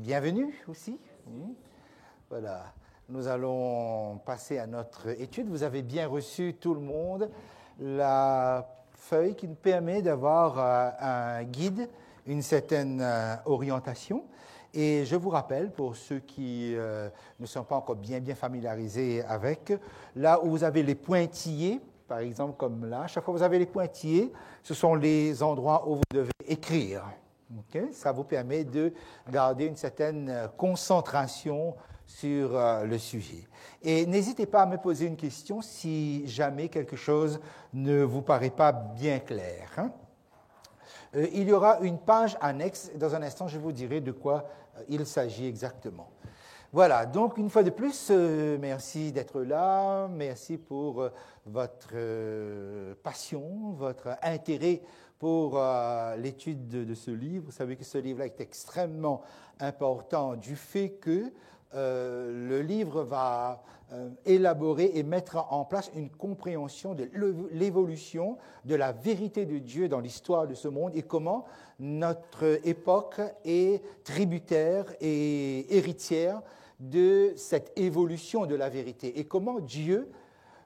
bienvenue aussi. Voilà, nous allons passer à notre étude. Vous avez bien reçu, tout le monde, la feuille qui nous permet d'avoir un guide, une certaine orientation. Et je vous rappelle, pour ceux qui ne sont pas encore bien familiarisés avec, là où vous avez les pointillés, par exemple comme là, chaque fois que vous avez les pointillés, ce sont les endroits où vous devez écrire. Okay? Ça vous permet de garder une certaine concentration sur le sujet. Et n'hésitez pas à me poser une question si jamais quelque chose ne vous paraît pas bien clair. Il y aura une page annexe. Dans un instant, je vous dirai de quoi il s'agit exactement. Voilà, donc une fois de plus, merci d'être là, merci pour votre passion, votre intérêt pour l'étude de ce livre. Vous savez que ce livre-là est extrêmement important du fait que le livre va élaborer et mettre en place une compréhension de l'évolution de la vérité de Dieu dans l'histoire de ce monde et comment notre époque est tributaire et héritière de cette évolution de la vérité et comment Dieu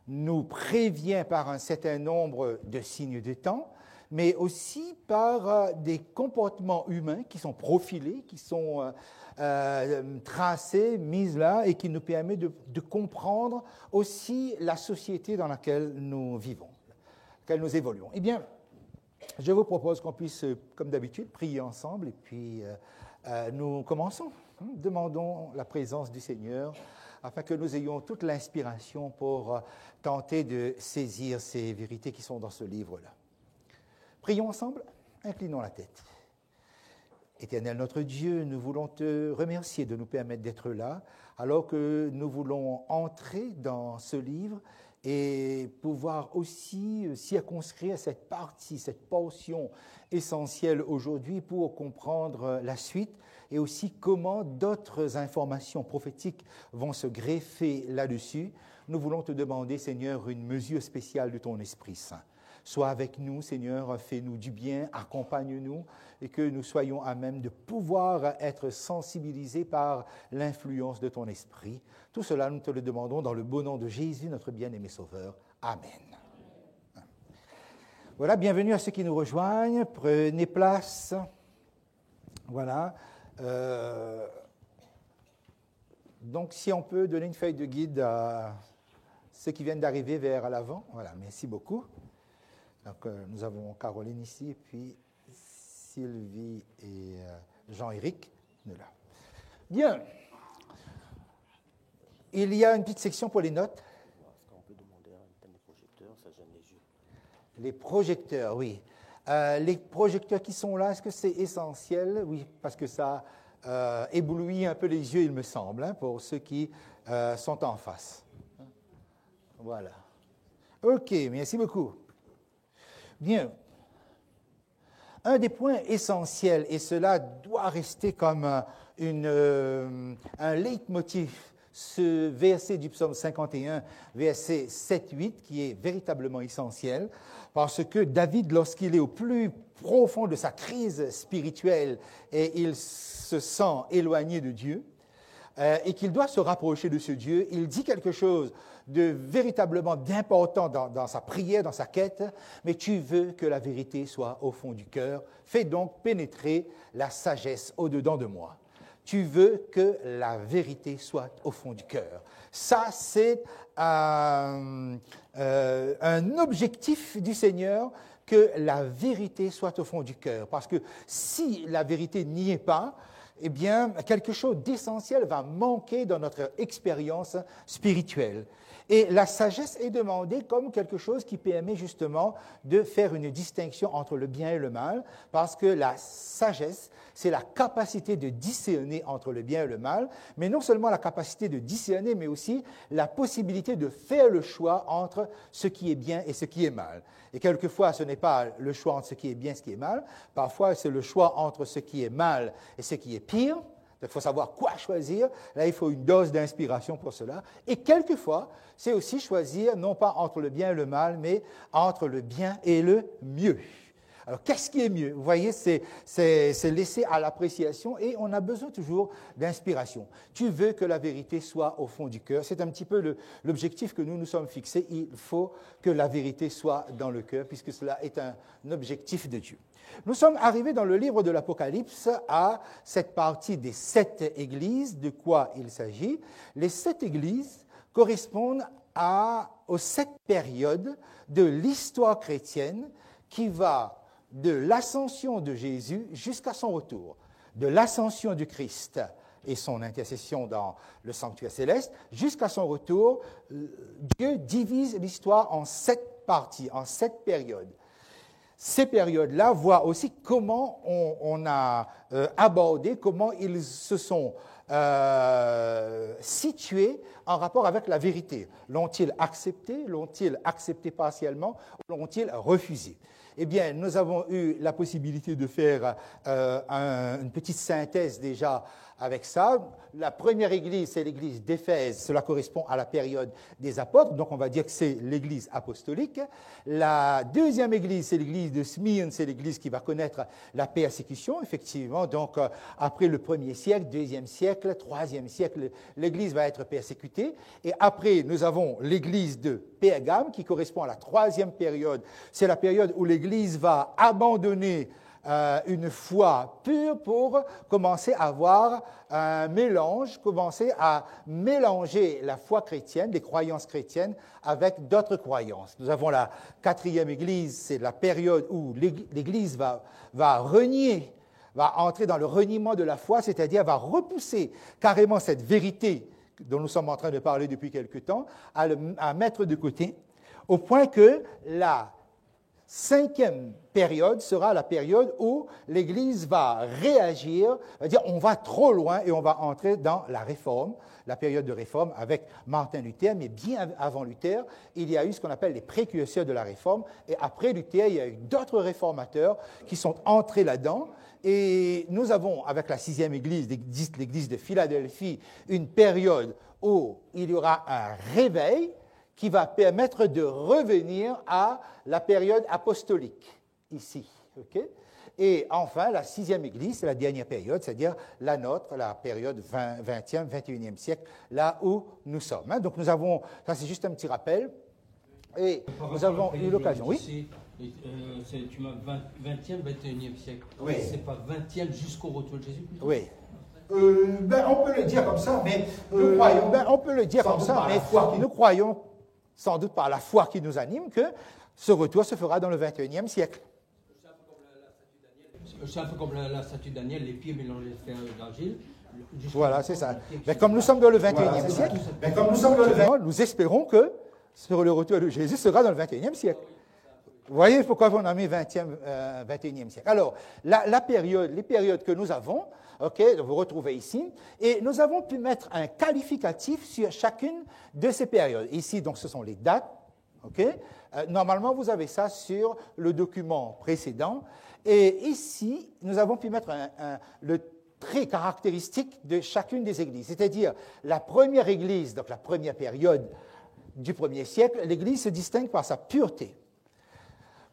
nous prévient par un certain nombre de signes de temps, mais aussi par des comportements humains qui sont profilés, qui sont tracés, mis là, et qui nous permettent de comprendre aussi la société dans laquelle nous vivons, dans laquelle nous évoluons. Eh bien, je vous propose qu'on puisse, comme d'habitude, prier ensemble, et puis nous commençons. Demandons la présence du Seigneur afin que nous ayons toute l'inspiration pour tenter de saisir ces vérités qui sont dans ce livre-là. Prions ensemble, inclinons la tête. Éternel notre Dieu, nous voulons te remercier de nous permettre d'être là, alors que nous voulons entrer dans ce livre et pouvoir aussi circonscrire cette partie, cette portion essentielle aujourd'hui pour comprendre la suite et aussi comment d'autres informations prophétiques vont se greffer là-dessus. Nous voulons te demander, Seigneur, une mesure spéciale de ton Esprit Saint. Sois avec nous, Seigneur, fais-nous du bien, accompagne-nous et que nous soyons à même de pouvoir être sensibilisés par l'influence de ton Esprit. Tout cela, nous te le demandons dans le beau nom de Jésus, notre bien-aimé Sauveur. Amen. Voilà, bienvenue à ceux qui nous rejoignent. Prenez place. Voilà. Donc, si on peut donner une feuille de guide à ceux qui viennent d'arriver vers l'avant. Voilà, merci beaucoup. Donc, nous avons Caroline ici, et puis Sylvie et Jean-Éric, nous là. Bien. Il y a une petite section pour les notes. Est-ce qu'on peut demander un thème des projecteurs, ça gêne les yeux. Les projecteurs, oui. Les projecteurs qui sont là, est-ce que c'est essentiel? Oui, parce que ça éblouit un peu les yeux, il me semble, pour ceux qui sont en face. Voilà. OK, merci beaucoup. Bien. Un des points essentiels, et cela doit rester comme un leitmotiv, ce verset du psaume 51, verset 7-8, qui est véritablement essentiel, parce que David, lorsqu'il est au plus profond de sa crise spirituelle et il se sent éloigné de Dieu, et qu'il doit se rapprocher de ce Dieu, il dit quelque chose de véritablement d'important dans sa prière, dans sa quête, mais tu veux que la vérité soit au fond du cœur, fais donc pénétrer la sagesse au-dedans de moi. Tu veux que la vérité soit au fond du cœur. Ça, c'est un objectif du Seigneur, que la vérité soit au fond du cœur. Parce que si la vérité n'y est pas, eh bien, quelque chose d'essentiel va manquer dans notre expérience spirituelle. Et la sagesse est demandée comme quelque chose qui permet justement de faire une distinction entre le bien et le mal, parce que la sagesse, c'est la capacité de discerner entre le bien et le mal, mais non seulement la capacité de discerner, mais aussi la possibilité de faire le choix entre ce qui est bien et ce qui est mal. Et quelquefois, ce n'est pas le choix entre ce qui est bien et ce qui est mal, parfois c'est le choix entre ce qui est mal et ce qui est pire. Donc, il faut savoir quoi choisir. Là, il faut une dose d'inspiration pour cela. Et quelquefois, c'est aussi choisir non pas entre le bien et le mal, mais entre le bien et le mieux. Alors, qu'est-ce qui est mieux? Vous voyez, c'est laissé à l'appréciation et on a besoin toujours d'inspiration. Tu veux que la vérité soit au fond du cœur. C'est un petit peu l'objectif que nous nous sommes fixés. Il faut que la vérité soit dans le cœur, puisque cela est un objectif de Dieu. Nous sommes arrivés dans le livre de l'Apocalypse à cette partie des 7 églises. De quoi il s'agit? Les 7 églises correspondent aux 7 périodes de l'histoire chrétienne qui va de l'ascension de Jésus jusqu'à son retour, de l'ascension du Christ et son intercession dans le sanctuaire céleste, jusqu'à son retour. Dieu divise l'histoire en 7 parties, en 7 périodes. Ces périodes-là voient aussi comment on a abordé, comment ils se sont situés en rapport avec la vérité. L'ont-ils accepté partiellement, ou l'ont-ils refusé? Eh bien, nous avons eu la possibilité de faire une petite synthèse déjà avec ça. La première église, c'est l'église d'Éphèse. Cela correspond à la période des apôtres, donc on va dire que c'est l'église apostolique. La deuxième église, c'est l'église de Smyrne, c'est l'église qui va connaître la persécution, effectivement. Donc, après le 1er siècle, 2e siècle, 3e siècle, l'église va être persécutée. Et après, nous avons l'église de Pergame, qui correspond à la 3e période. C'est la période où l'église va abandonner une foi pure pour commencer à avoir un mélange, commencer à mélanger la foi chrétienne, les croyances chrétiennes, avec d'autres croyances. Nous avons la 4e Église, c'est la période où l'Église va renier, va entrer dans le reniement de la foi, c'est-à-dire va repousser carrément cette vérité dont nous sommes en train de parler depuis quelque temps, à mettre de côté, au point que la 5e période sera la période où l'Église va réagir, va dire on va trop loin et on va entrer dans la réforme, la période de réforme avec Martin Luther, mais bien avant Luther, il y a eu ce qu'on appelle les précurseurs de la réforme, et après Luther, il y a eu d'autres réformateurs qui sont entrés là-dedans, et nous avons, avec la 6e Église, l'Église de Philadelphie, une période où il y aura un réveil qui va permettre de revenir à la période apostolique, ici. Okay? Et enfin, la 6e Église, c'est la dernière période, c'est-à-dire la nôtre, la période 20e, 21e siècle, là où nous sommes. Hein? Donc nous avons, ça c'est juste un petit rappel, et nous avons eu l'occasion, oui. Tu m'as 20e, 21e siècle. Oui. C'est pas 20e jusqu'au retour de Jésus plutôt? Oui. On peut le dire comme ça, mais nous croyons, on peut le dire comme ça, mais nous croyons, sans doute par la foi qui nous anime, que ce retour se fera dans le 21e siècle. C'est un peu comme la statue de Daniel, les pieds mélangés de fer d'argile. Voilà, c'est ça. Mais comme nous sommes dans le 21e siècle, nous espérons que le retour de Jésus sera dans le 21e siècle. Vous voyez pourquoi on a mis 21e siècle. Alors, les périodes que nous avons, okay, vous retrouvez ici, et nous avons pu mettre un qualificatif sur chacune de ces périodes. Ici, donc, ce sont les dates. Okay? Normalement, vous avez ça sur le document précédent. Et ici, nous avons pu mettre le trait caractéristique de chacune des églises. C'est-à-dire, la première église, donc la première période du 1er siècle, l'église se distingue par sa pureté.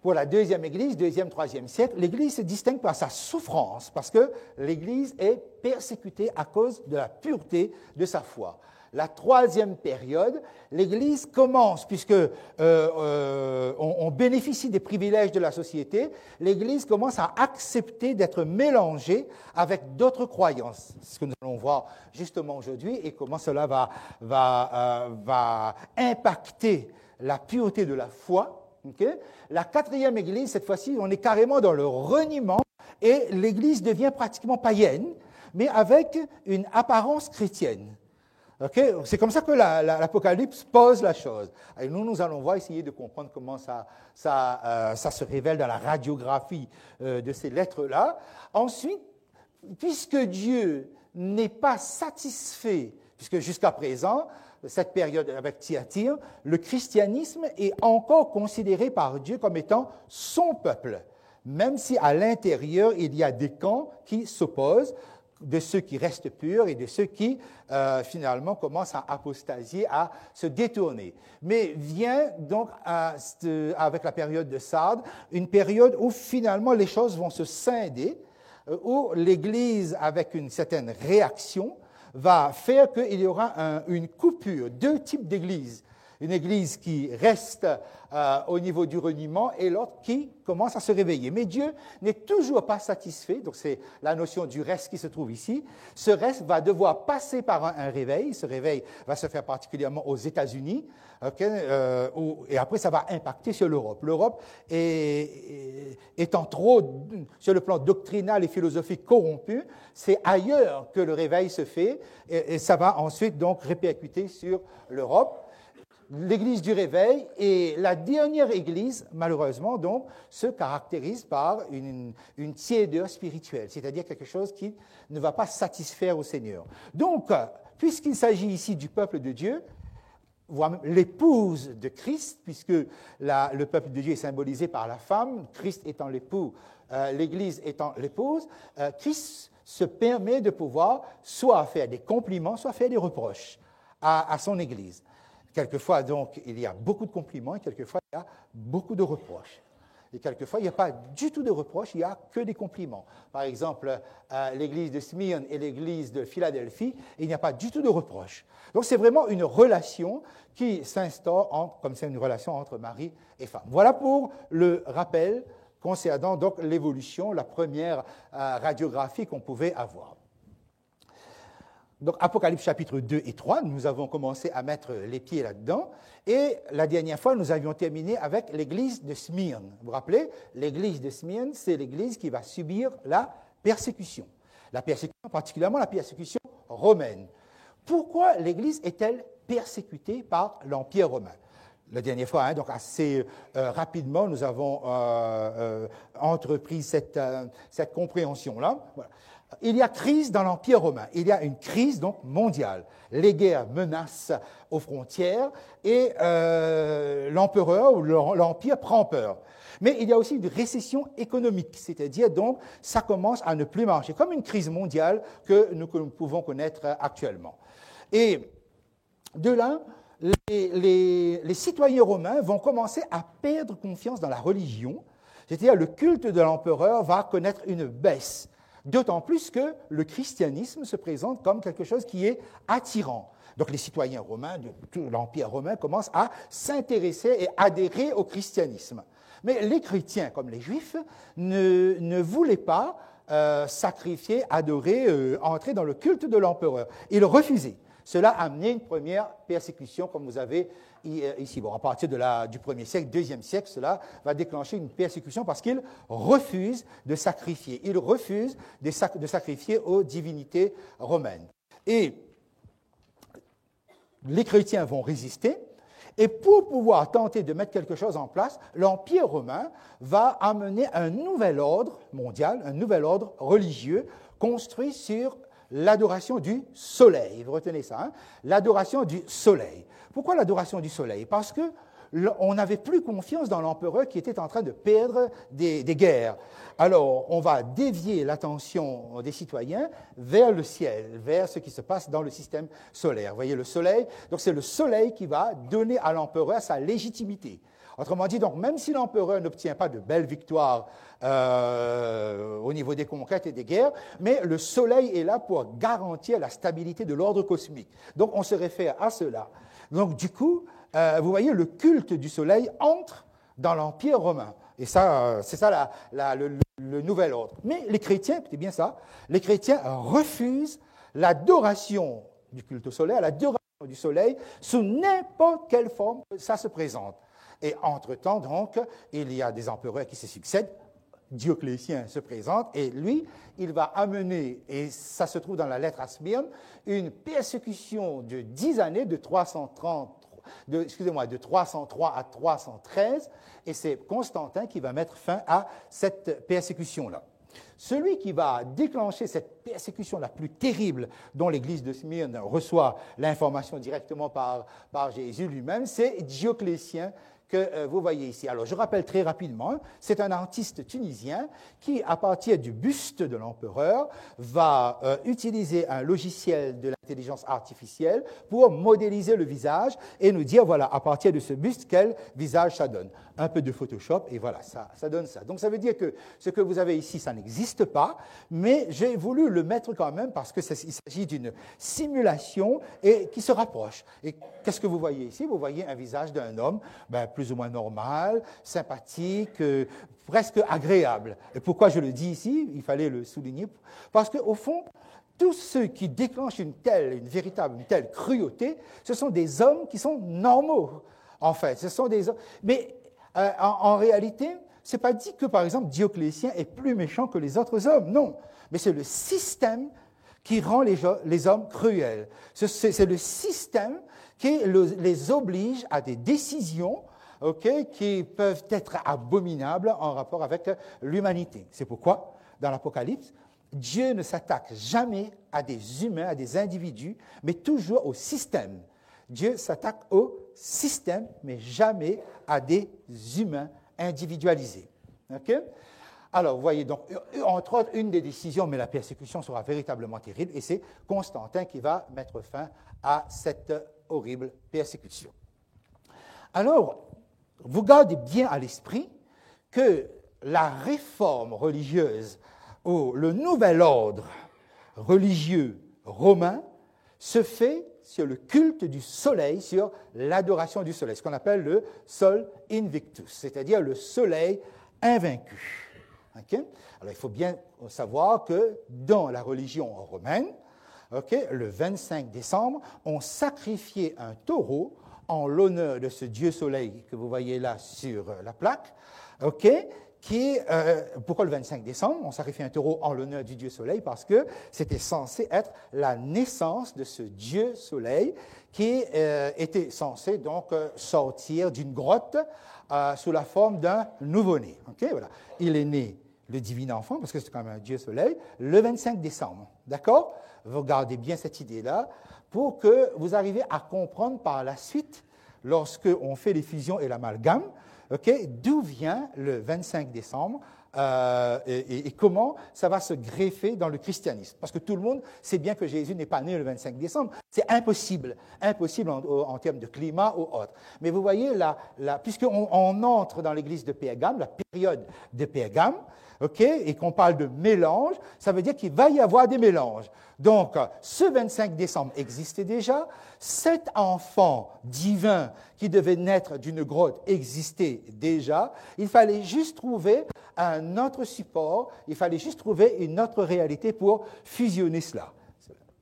Pour la deuxième Église, 2e, 3e siècle, l'Église se distingue par sa souffrance, parce que l'Église est persécutée à cause de la pureté de sa foi. La 3e période, l'Église commence, puisque on bénéficie des privilèges de la société, l'Église commence à accepter d'être mélangée avec d'autres croyances. C'est ce que nous allons voir justement aujourd'hui, et comment cela va impacter la pureté de la foi. Okay? La 4e Église, cette fois-ci, on est carrément dans le reniement et l'Église devient pratiquement païenne, mais avec une apparence chrétienne. Okay? C'est comme ça que l'Apocalypse pose la chose. Et nous allons voir, essayer de comprendre comment ça se révèle dans la radiographie de ces lettres-là. Ensuite, puisque Dieu n'est pas satisfait, puisque jusqu'à présent, cette période avec Thyatire, le christianisme est encore considéré par Dieu comme étant son peuple, même si à l'intérieur, il y a des camps qui s'opposent, de ceux qui restent purs et de ceux qui, finalement, commencent à apostasier, à se détourner. Mais vient donc, avec la période de Sardes, une période où, finalement, les choses vont se scinder, où l'Église, avec une certaine réaction, va faire qu'il y aura une coupure, deux types d'églises. Une église qui reste au niveau du reniement et l'autre qui commence à se réveiller. Mais Dieu n'est toujours pas satisfait, donc c'est la notion du reste qui se trouve ici. Ce reste va devoir passer par un réveil. Ce réveil va se faire particulièrement aux États-Unis, et après ça va impacter sur l'Europe. L'Europe étant trop, sur le plan doctrinal et philosophique, corrompue, c'est ailleurs que le réveil se fait, et ça va ensuite donc répercuter sur l'Europe. L'Église du réveil et la dernière Église, malheureusement, donc, se caractérise par une tiédeur spirituelle, c'est-à-dire quelque chose qui ne va pas satisfaire au Seigneur. Donc, puisqu'il s'agit ici du peuple de Dieu, l'épouse de Christ, puisque le peuple de Dieu est symbolisé par la femme, Christ étant l'époux, l'Église étant l'épouse, Christ se permet de pouvoir soit faire des compliments, soit faire des reproches à son Église. Quelquefois, donc, il y a beaucoup de compliments et quelquefois, il y a beaucoup de reproches. Et quelquefois, il n'y a pas du tout de reproches, il n'y a que des compliments. Par exemple, l'église de Smyrne et l'église de Philadelphie, il n'y a pas du tout de reproches. Donc, c'est vraiment une relation qui s'instaure, comme c'est une relation entre mari et femme. Voilà pour le rappel concernant donc l'évolution, la première radiographie qu'on pouvait avoir. Donc, Apocalypse chapitre 2 et 3, nous avons commencé à mettre les pieds là-dedans. Et la dernière fois, nous avions terminé avec l'église de Smyrne. Vous vous rappelez, l'église de Smyrne, c'est l'église qui va subir la persécution. La persécution, particulièrement la persécution romaine. Pourquoi l'église est-elle persécutée par l'Empire romain? La dernière fois, donc assez rapidement, nous avons entrepris cette compréhension-là. Voilà. Il y a crise dans l'Empire romain. Il y a une crise donc mondiale. Les guerres menacent aux frontières et l'empereur ou l'Empire prend peur. Mais il y a aussi une récession économique, c'est-à-dire donc ça commence à ne plus marcher, comme une crise mondiale que nous pouvons connaître actuellement. Et de là, les citoyens romains vont commencer à perdre confiance dans la religion, c'est-à-dire le culte de l'empereur va connaître une baisse. D'autant plus que le christianisme se présente comme quelque chose qui est attirant. Donc les citoyens romains, de tout l'Empire romain, commencent à s'intéresser et adhérer au christianisme. Mais les chrétiens, comme les juifs, ne voulaient pas sacrifier, adorer, entrer dans le culte de l'empereur. Ils refusaient. Cela a amené une première persécution, comme vous avez ici. Bon, à partir du 1er siècle, 2e siècle, cela va déclencher une persécution parce qu'ils refusent de sacrifier. Ils refusent de sacrifier aux divinités romaines. Et les chrétiens vont résister. Et pour pouvoir tenter de mettre quelque chose en place, l'Empire romain va amener un nouvel ordre mondial, un nouvel ordre religieux construit sur l'adoration du soleil. Vous retenez ça, hein? L'adoration du soleil. Pourquoi l'adoration du soleil? Parce qu'on n'avait plus confiance dans l'empereur qui était en train de perdre des guerres. Alors, on va dévier l'attention des citoyens vers le ciel, vers ce qui se passe dans le système solaire. Vous voyez le soleil? Donc, c'est le soleil qui va donner à l'empereur sa légitimité. Autrement dit, donc, même si l'empereur n'obtient pas de belles victoires au niveau des conquêtes et des guerres, mais le soleil est là pour garantir la stabilité de l'ordre cosmique. Donc, on se réfère à cela. Donc, du coup, vous voyez, le culte du soleil entre dans l'Empire romain. Et ça, c'est ça le nouvel ordre. Mais les chrétiens, écoutez bien ça, les chrétiens refusent l'adoration du culte au soleil, l'adoration du soleil, sous n'importe quelle forme ça se présente. Et entre-temps, donc, il y a des empereurs qui se succèdent. Dioclétien se présente et lui, il va amener, et ça se trouve dans la lettre à Smyrne, une persécution de 10 années, de 303 à 313, et c'est Constantin qui va mettre fin à cette persécution-là. Celui qui va déclencher cette persécution la plus terrible dont l'Église de Smyrne reçoit l'information directement par Jésus lui-même, c'est Dioclétien que vous voyez ici. Alors, je rappelle très rapidement, c'est un artiste tunisien qui, à partir du buste de l'empereur, va utiliser un logiciel de l'intelligence artificielle pour modéliser le visage et nous dire, voilà, à partir de ce buste, quel visage ça donne. Un peu de Photoshop, et voilà, ça donne ça. Donc, ça veut dire que ce que vous avez ici, ça n'existe pas, mais j'ai voulu le mettre quand même parce qu'il s'agit d'une simulation et qui se rapproche. Et qu'est-ce que vous voyez ici? Vous voyez un visage d'un homme plus ou moins normal, sympathique, presque agréable. Et pourquoi je le dis ici? Il fallait le souligner. Parce qu'au fond, tous ceux qui déclenchent une telle cruauté, ce sont des hommes qui sont normaux, en fait. Ce sont des hommes. Mais en réalité, ce n'est pas dit que, par exemple, Dioclétien est plus méchant que les autres hommes. Non. Mais c'est le système qui rend les hommes cruels. C'est le système qui les oblige à des décisions qui peuvent être abominables en rapport avec l'humanité. C'est pourquoi, dans l'Apocalypse, Dieu ne s'attaque jamais à des humains, à des individus, mais toujours au système. Dieu s'attaque au système, mais jamais à des humains individualisés. Alors, vous voyez, donc, entre autres, une des décisions, mais la persécution sera véritablement terrible, et c'est Constantin qui va mettre fin à cette horrible persécution. Alors, vous gardez bien à l'esprit que la réforme religieuse ou le nouvel ordre religieux romain se fait sur le culte du soleil, sur l'adoration du soleil, ce qu'on appelle le Sol Invictus, c'est-à-dire le soleil invaincu. Alors, il faut bien savoir que dans la religion romaine, le 25 décembre, on sacrifiait un taureau en l'honneur de ce dieu soleil que vous voyez là sur la plaque, pourquoi le 25 décembre? On sacrifiait un taureau en l'honneur du dieu soleil parce que c'était censé être la naissance de ce dieu soleil qui était censé donc sortir d'une grotte sous la forme d'un nouveau-né. Voilà. Il est né, le divin enfant, parce que c'est quand même un dieu soleil, le 25 décembre. D'accord? Vous gardez bien cette idée-là pour que vous arriviez à comprendre par la suite, lorsqu'on fait les fusions et l'amalgame, d'où vient le 25 décembre et comment ça va se greffer dans le christianisme. Parce que tout le monde sait bien que Jésus n'est pas né le 25 décembre. C'est impossible en termes de climat ou autre. Mais vous voyez, puisqu'on entre dans l'église de Pergame, la période de Pergame, et qu'on parle de mélange, ça veut dire qu'il va y avoir des mélanges. Donc, ce 25 décembre existait déjà, cet enfant divin qui devait naître d'une grotte existait déjà, il fallait juste trouver un autre support, il fallait juste trouver une autre réalité pour fusionner cela.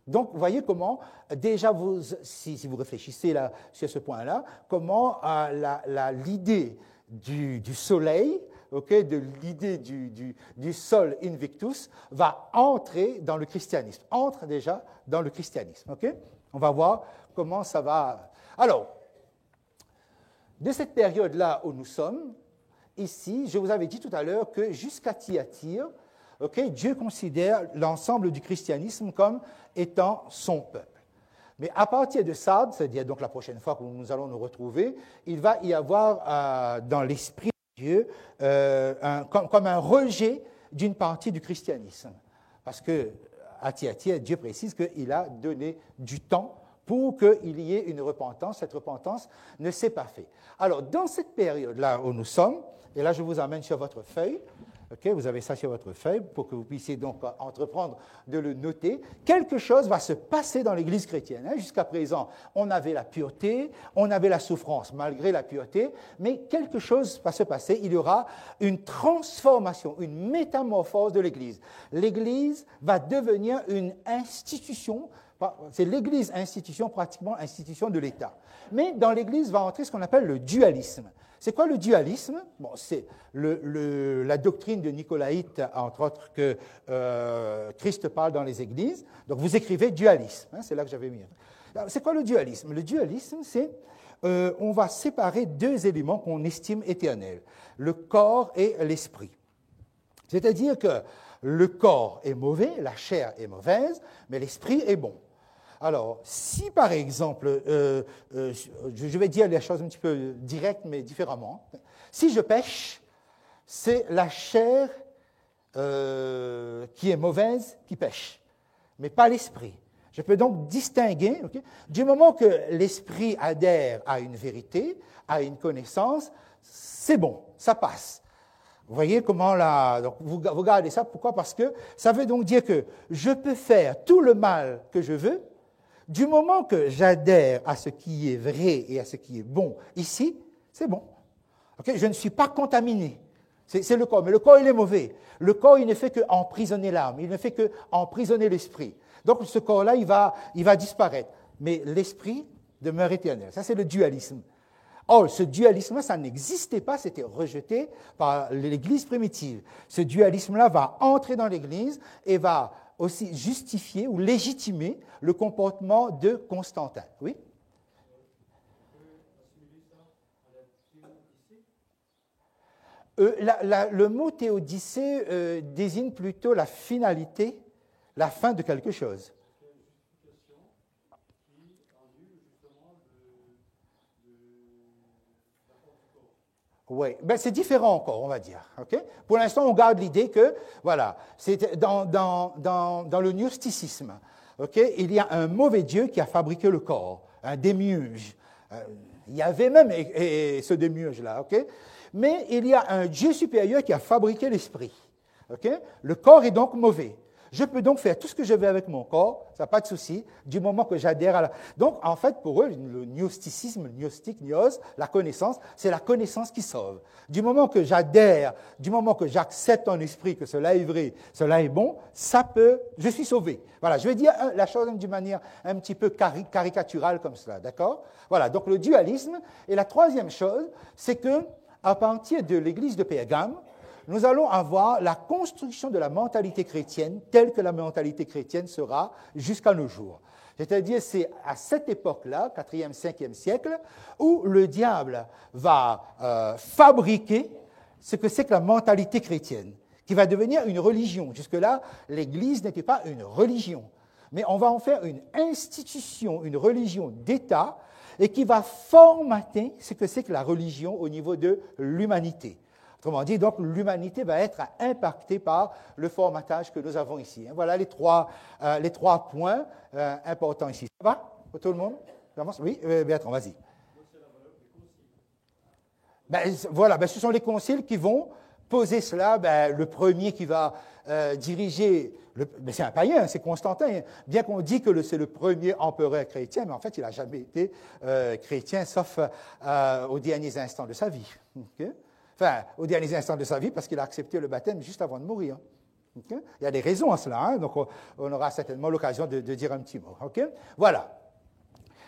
Donc, vous voyez comment, déjà, si vous réfléchissez là, sur ce point-là, comment l'idée du soleil, de l'idée du sol invictus va entrer dans le christianisme, entre déjà dans le christianisme. On va voir comment ça va. Alors, de cette période-là où nous sommes, ici, je vous avais dit tout à l'heure que jusqu'à Thyatire, Dieu considère l'ensemble du christianisme comme étant son peuple. Mais à partir de Sardes, c'est-à-dire donc la prochaine fois que nous allons nous retrouver, il va y avoir dans l'esprit Dieu comme un rejet d'une partie du christianisme. Parce qu'à Thyatire, Dieu précise qu'il a donné du temps pour qu'il y ait une repentance. Cette repentance ne s'est pas faite. Alors, dans cette période-là où nous sommes, et là je vous emmène sur votre feuille, vous avez ça sur votre feuille pour que vous puissiez donc entreprendre de le noter. Quelque chose va se passer dans l'Église chrétienne. Jusqu'à présent, on avait la pureté, on avait la souffrance malgré la pureté, mais quelque chose va se passer. Il y aura une transformation, une métamorphose de l'Église. L'Église va devenir une institution. C'est l'Église institution, pratiquement institution de l'État. Mais dans l'Église va entrer ce qu'on appelle le dualisme. C'est quoi le dualisme? C'est la doctrine de Nicolaïte, entre autres, que Christ parle dans les églises. Donc vous écrivez dualisme, c'est là que j'avais mis. C'est quoi le dualisme? Le dualisme, c'est on va séparer deux éléments qu'on estime éternels, le corps et l'esprit. C'est-à-dire que le corps est mauvais, la chair est mauvaise, mais l'esprit est bon. Alors, si par exemple, je vais dire les choses un petit peu directes, mais différemment. Si je pêche, c'est la chair qui est mauvaise qui pêche, mais pas l'esprit. Je peux donc distinguer, okay, du moment que l'esprit adhère à une vérité, à une connaissance, c'est bon, ça passe. Vous voyez comment là, donc vous regardez ça, pourquoi? Parce que ça veut donc dire que je peux faire tout le mal que je veux, du moment que j'adhère à ce qui est vrai et à ce qui est bon ici, c'est bon. Okay? Je ne suis pas contaminé. C'est le corps, mais le corps, il est mauvais. Le corps, il ne fait qu'emprisonner l'âme, il ne fait qu'emprisonner l'esprit. Donc ce corps-là, il va disparaître. Mais l'esprit demeure éternel. Ça, c'est le dualisme. Or, ce dualisme-là, ça n'existait pas, c'était rejeté par l'Église primitive. Ce dualisme-là va entrer dans l'Église et va aussi justifier ou légitimer le comportement de Constantin. Oui? Le mot théodicée désigne plutôt la finalité, la fin de quelque chose. Oui, ben c'est différent encore, on va dire. Okay? Pour l'instant, on garde l'idée que, voilà, c'est dans le gnosticisme, okay, il y a un mauvais Dieu qui a fabriqué le corps, un démiurge. Il y avait même ce démiurge-là, okay? Mais il y a un Dieu supérieur qui a fabriqué l'esprit. Okay? Le corps est donc mauvais. Je peux donc faire tout ce que je veux avec mon corps, ça n'a pas de souci, du moment que j'adhère à la... Donc, en fait, pour eux, le gnosticisme, le gnostique, gnos, la connaissance, c'est la connaissance qui sauve. Du moment que j'adhère, du moment que j'accepte en esprit que cela est vrai, cela est bon, je suis sauvé. Voilà, je vais dire la chose d'une manière un petit peu caricaturale comme cela, d'accord? Voilà, donc le dualisme. Et la troisième chose, c'est que à partir de l'église de Pergame, nous allons avoir la construction de la mentalité chrétienne telle que la mentalité chrétienne sera jusqu'à nos jours. C'est-à-dire, c'est à cette époque-là, 4e, 5e siècle, où le diable va fabriquer ce que c'est que la mentalité chrétienne, qui va devenir une religion. Jusque-là, l'Église n'était pas une religion, mais on va en faire une institution, une religion d'État, et qui va formater ce que c'est que la religion au niveau de l'humanité. Autrement dit, donc, l'humanité va être impactée par le formatage que nous avons ici. Voilà les trois points importants ici. Ça va pour tout le monde? Oui, Bertrand, vas-y. Voilà, ce sont les conciles qui vont poser cela. Le premier qui va diriger, c'est un païen, c'est Constantin. Bien qu'on dit que c'est le premier empereur chrétien, mais en fait, il n'a jamais été chrétien, sauf aux derniers instants de sa vie. Okay? Enfin, aux derniers instants de sa vie, parce qu'il a accepté le baptême juste avant de mourir. Okay? Il y a des raisons à cela, hein? Donc on aura certainement l'occasion de dire un petit mot. Okay? Voilà.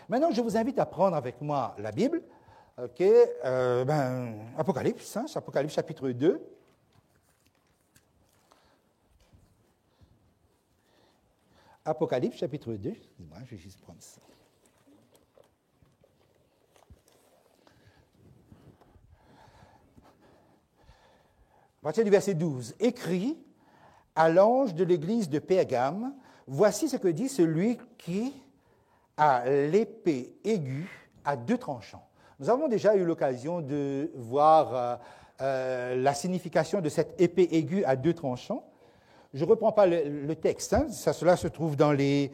Maintenant, je vous invite à prendre avec moi la Bible. Okay? Apocalypse, hein? Apocalypse chapitre 2. Apocalypse chapitre 2. Excusez-moi, je vais juste prendre ça. À partir du verset 12, écrit à l'ange de l'église de Pergame, voici ce que dit celui qui a l'épée aiguë à deux tranchants. Nous avons déjà eu l'occasion de voir la signification de cette épée aiguë à deux tranchants. Je ne reprends pas le texte, hein, cela se trouve dans les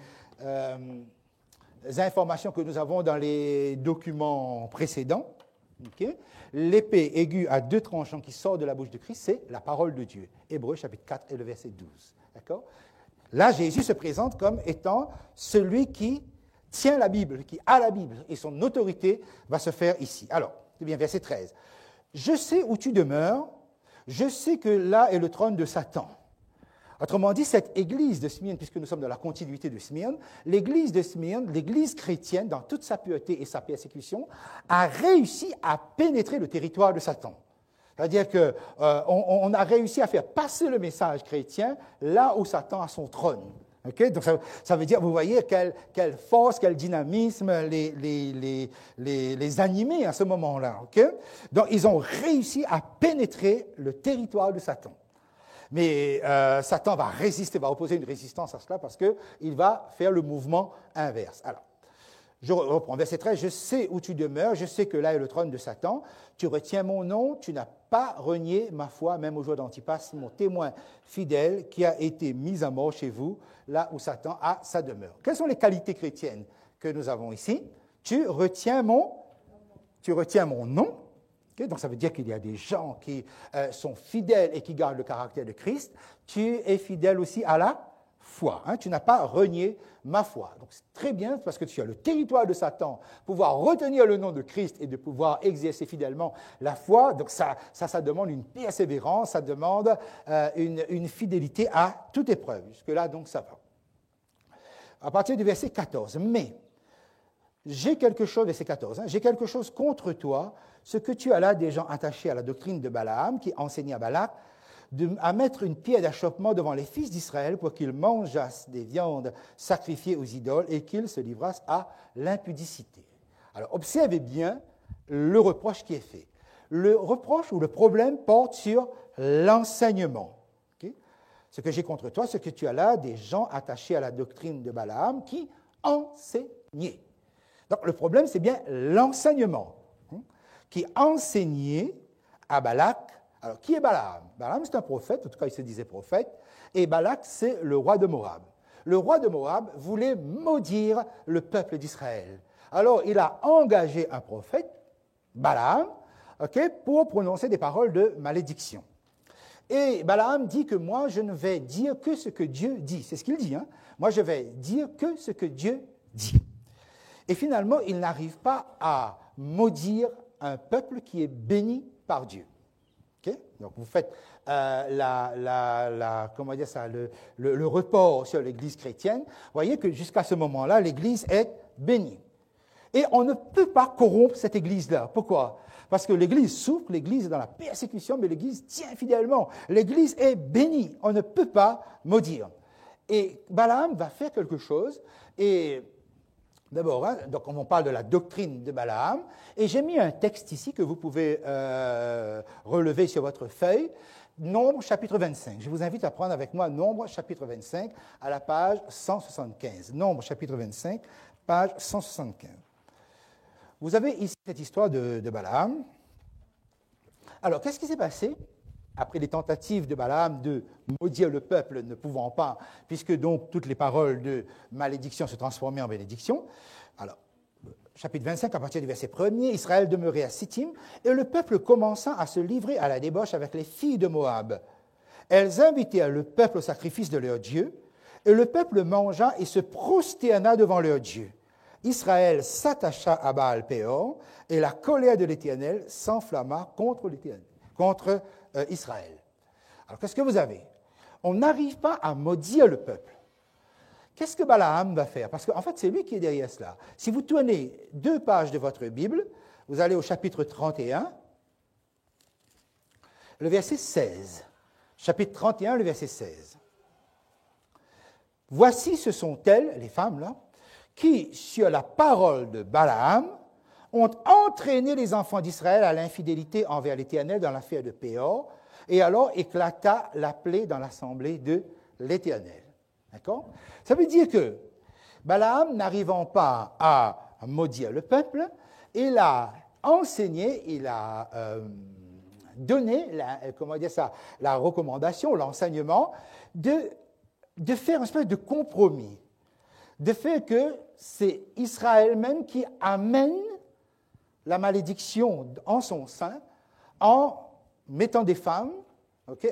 informations que nous avons dans les documents précédents. Okay? L'épée aiguë à deux tranchants qui sort de la bouche de Christ, c'est la parole de Dieu. Hébreux chapitre 4 et le verset 12. D'accord? Là, Jésus se présente comme étant celui qui tient la Bible, qui a la Bible, et son autorité va se faire ici. Alors, c'est bien, verset 13. Je sais où tu demeures, je sais que là est le trône de Satan. Autrement dit, cette église de Smyrne, puisque nous sommes dans la continuité de Smyrne, l'église de Smyrne, l'église chrétienne, dans toute sa pureté et sa persécution, a réussi à pénétrer le territoire de Satan. C'est-à-dire qu'on a réussi à faire passer le message chrétien là où Satan a son trône. Okay? Donc ça veut dire, vous voyez, quelle force, quel dynamisme les animer à ce moment-là. Okay? Donc ils ont réussi à pénétrer le territoire de Satan. Mais Satan va résister, va opposer une résistance à cela parce qu'il va faire le mouvement inverse. Alors, je reprends verset 13. « Je sais où tu demeures, je sais que là est le trône de Satan. Tu retiens mon nom, tu n'as pas renié ma foi, même au jour d'Antipas, mon témoin fidèle qui a été mis à mort chez vous, là où Satan a sa demeure. » Quelles sont les qualités chrétiennes que nous avons ici? Tu retiens mon nom. Okay? Donc ça veut dire qu'il y a des gens qui sont fidèles et qui gardent le caractère de Christ. Tu es fidèle aussi à la foi. Tu n'as pas renié ma foi. Donc c'est très bien parce que tu as le territoire de Satan, pouvoir retenir le nom de Christ et de pouvoir exercer fidèlement la foi. Donc ça demande une persévérance, ça demande une fidélité à toute épreuve. Jusque-là, donc ça va. À partir du verset 14. Mais j'ai quelque chose, verset 14, j'ai quelque chose contre toi, ce que tu as là des gens attachés à la doctrine de Balaam, qui enseignait à Balak, à mettre une pierre d'achoppement devant les fils d'Israël pour qu'ils mangeassent des viandes sacrifiées aux idoles et qu'ils se livrassent à l'impudicité. Alors, observez bien le reproche qui est fait. Le reproche ou le problème porte sur l'enseignement. Okay? Ce que j'ai contre toi, ce que tu as là, des gens attachés à la doctrine de Balaam qui enseignaient. Donc, le problème, c'est bien l'enseignement qui enseignait à Balak. Alors, qui est Balaam? Balaam, c'est un prophète, en tout cas, il se disait prophète, et Balak, c'est le roi de Moab. Le roi de Moab voulait maudire le peuple d'Israël. Alors, il a engagé un prophète, Balaam, pour prononcer des paroles de malédiction. Et Balaam dit que moi, je ne vais dire que ce que Dieu dit. C'est ce qu'il dit. Moi, je vais dire que ce que Dieu dit. Et finalement, il n'arrive pas à maudire un peuple qui est béni par Dieu. Okay? Donc, vous faites le report sur l'Église chrétienne. Vous voyez que jusqu'à ce moment-là, l'Église est bénie. Et on ne peut pas corrompre cette Église-là. Pourquoi? Parce que l'Église souffre, l'Église est dans la persécution, mais l'Église tient fidèlement. L'Église est bénie. On ne peut pas maudire. Et Balaam va faire quelque chose. Et d'abord, donc on parle de la doctrine de Balaam, et j'ai mis un texte ici que vous pouvez relever sur votre feuille, Nombre chapitre 25. Je vous invite à prendre avec moi Nombre chapitre 25 à la page 175. Nombre chapitre 25, page 175. Vous avez ici cette histoire de Balaam. Alors, qu'est-ce qui s'est passé après les tentatives de Balaam de maudire le peuple, ne pouvant pas, puisque donc toutes les paroles de malédiction se transformaient en bénédiction? Alors, chapitre 25, à partir du verset 1er, Israël demeurait à Sittim, et le peuple commença à se livrer à la débauche avec les filles de Moab. Elles invitèrent le peuple au sacrifice de leur Dieu, et le peuple mangea et se prosterna devant leur Dieu. Israël s'attacha à Baal-Péor, et la colère de l'Éternel s'enflamma contre Israël. Alors, qu'est-ce que vous avez? On n'arrive pas à maudire le peuple. Qu'est-ce que Balaam va faire? Parce qu'en fait, c'est lui qui est derrière cela. Si vous tournez 2 pages de votre Bible, vous allez au chapitre 31, le verset 16. Chapitre 31, le verset 16. Voici, ce sont elles, les femmes là, qui, sur la parole de Balaam, ont entraîné les enfants d'Israël à l'infidélité envers l'Éternel dans l'affaire de Péor, et alors éclata la plaie dans l'assemblée de l'Éternel. D'accord? Ça veut dire que Balaam, n'arrivant pas à maudire le peuple, il a enseigné, il a donné la recommandation, l'enseignement de faire une espèce de compromis, de faire que c'est Israël même qui amène la malédiction en son sein en mettant des femmes,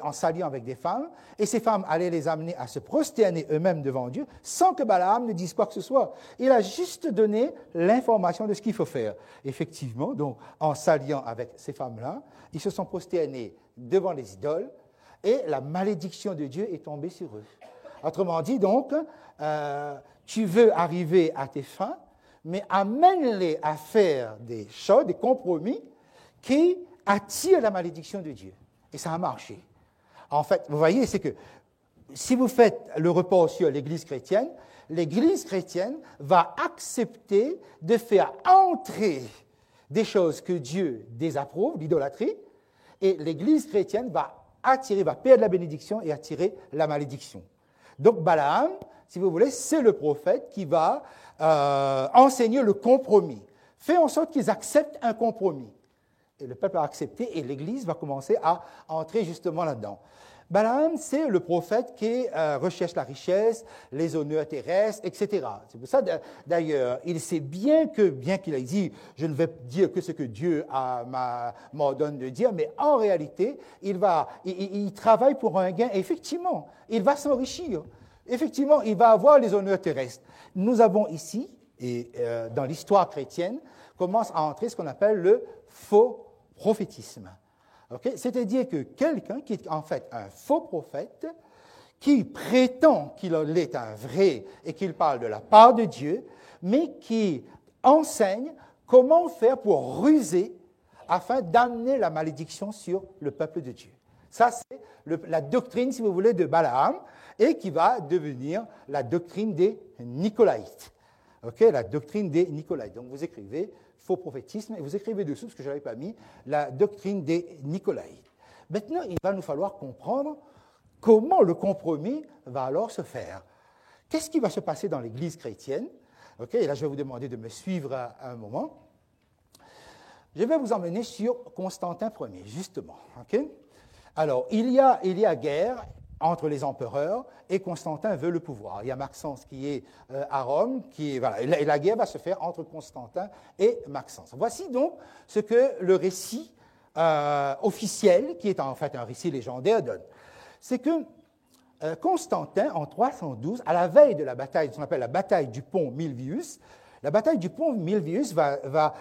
en s'alliant avec des femmes, et ces femmes allaient les amener à se prosterner eux-mêmes devant Dieu sans que Balaam ne dise quoi que ce soit. Il a juste donné l'information de ce qu'il faut faire. Effectivement, donc, en s'alliant avec ces femmes-là, ils se sont prosternés devant les idoles et la malédiction de Dieu est tombée sur eux. Autrement dit, donc, tu veux arriver à tes fins, mais amène-les à faire des choses, des compromis qui attirent la malédiction de Dieu. Et ça a marché. En fait, vous voyez, c'est que si vous faites le report sur l'Église chrétienne va accepter de faire entrer des choses que Dieu désapprouve, l'idolâtrie, et l'Église chrétienne va va perdre la bénédiction et attirer la malédiction. Donc Balaam, si vous voulez, c'est le prophète qui va enseigner le compromis. Fait en sorte qu'ils acceptent un compromis. Et le peuple a accepté et l'Église va commencer à entrer justement là-dedans. Balaam, c'est le prophète qui recherche la richesse, les honneurs terrestres, etc. C'est pour ça, d'ailleurs, il sait bien qu'il a dit « je ne vais dire que ce que Dieu m'ordonne de dire », mais en réalité, il travaille pour un gain. Effectivement, il va s'enrichir. Effectivement, il va avoir les honneurs terrestres. Nous avons ici, et dans l'histoire chrétienne, commence à entrer ce qu'on appelle le faux prophétisme. Okay? C'est-à-dire que quelqu'un qui est en fait un faux prophète, qui prétend qu'il est un vrai et qu'il parle de la part de Dieu, mais qui enseigne comment faire pour ruser afin d'amener la malédiction sur le peuple de Dieu. Ça, c'est la doctrine, si vous voulez, de Balaam, et qui va devenir la doctrine des Nicolaïtes. Okay? La doctrine des Nicolaïtes. Donc, vous écrivez faux prophétisme, et vous écrivez dessous, parce que je n'avais pas mis, la doctrine des Nicolaïtes. Maintenant, il va nous falloir comprendre comment le compromis va alors se faire. Qu'est-ce qui va se passer dans l'Église chrétienne? Okay, et là, je vais vous demander de me suivre à un moment. Je vais vous emmener sur Constantin Ier, justement. Okay? Alors, il y a guerre entre les empereurs, et Constantin veut le pouvoir. Il y a Maxence qui est à Rome, et la guerre va se faire entre Constantin et Maxence. Voici donc ce que le récit officiel, qui est en fait un récit légendaire, donne. C'est que Constantin, en 312, à la veille de la bataille, ce qu'on appelle la bataille du pont Milvius, la bataille du pont Milvius va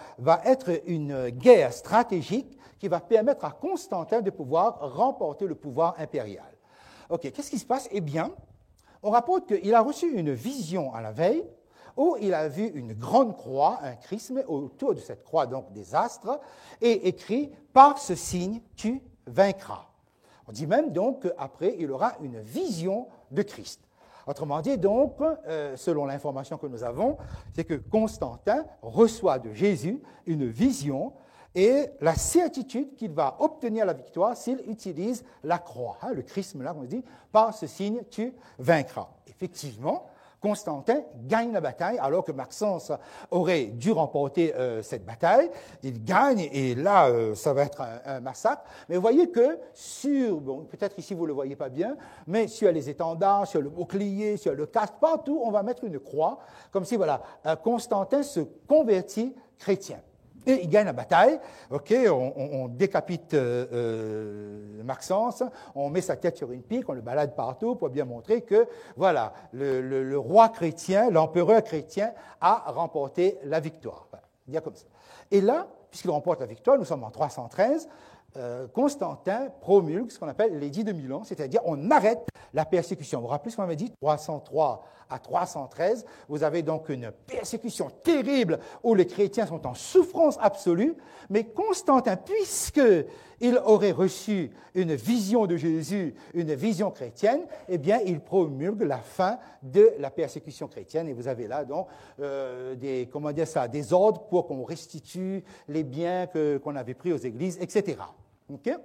être une guerre stratégique qui va permettre à Constantin de pouvoir remporter le pouvoir impérial. OK, qu'est-ce qui se passe? Eh bien, on rapporte qu'il a reçu une vision à la veille où il a vu une grande croix, un chrisme, autour de cette croix, donc des astres, et écrit « Par ce signe, tu vaincras ». On dit même donc qu'après, il aura une vision de Christ. Autrement dit, donc, selon l'information que nous avons, c'est que Constantin reçoit de Jésus une vision et la certitude qu'il va obtenir la victoire s'il utilise la croix. Le chrisme, là, on dit, par ce signe, tu vaincras. Effectivement, Constantin gagne la bataille, alors que Maxence aurait dû remporter cette bataille. Il gagne, et là, ça va être un massacre. Mais vous voyez que peut-être ici vous ne le voyez pas bien, mais sur les étendards, sur le bouclier, sur le casque, partout, on va mettre une croix, comme si, voilà, Constantin se convertit chrétien. Et il gagne la bataille, okay, on décapite Maxence, on met sa tête sur une pique, on le balade partout pour bien montrer que, voilà, le roi chrétien, l'empereur chrétien a remporté la victoire. Voilà, dire comme ça. Et là, puisqu'il remporte la victoire, nous sommes en 313, Constantin promulgue ce qu'on appelle l'édit de Milan, c'est-à-dire on arrête la persécution. Vous vous rappelez ce qu'on avait dit, 303 à 313, vous avez donc une persécution terrible où les chrétiens sont en souffrance absolue, mais Constantin, puisqu'il aurait reçu une vision de Jésus, une vision chrétienne, eh bien, il promulgue la fin de la persécution chrétienne, et vous avez là donc des ordres pour qu'on restitue les biens qu'on avait pris aux églises, etc. Okay?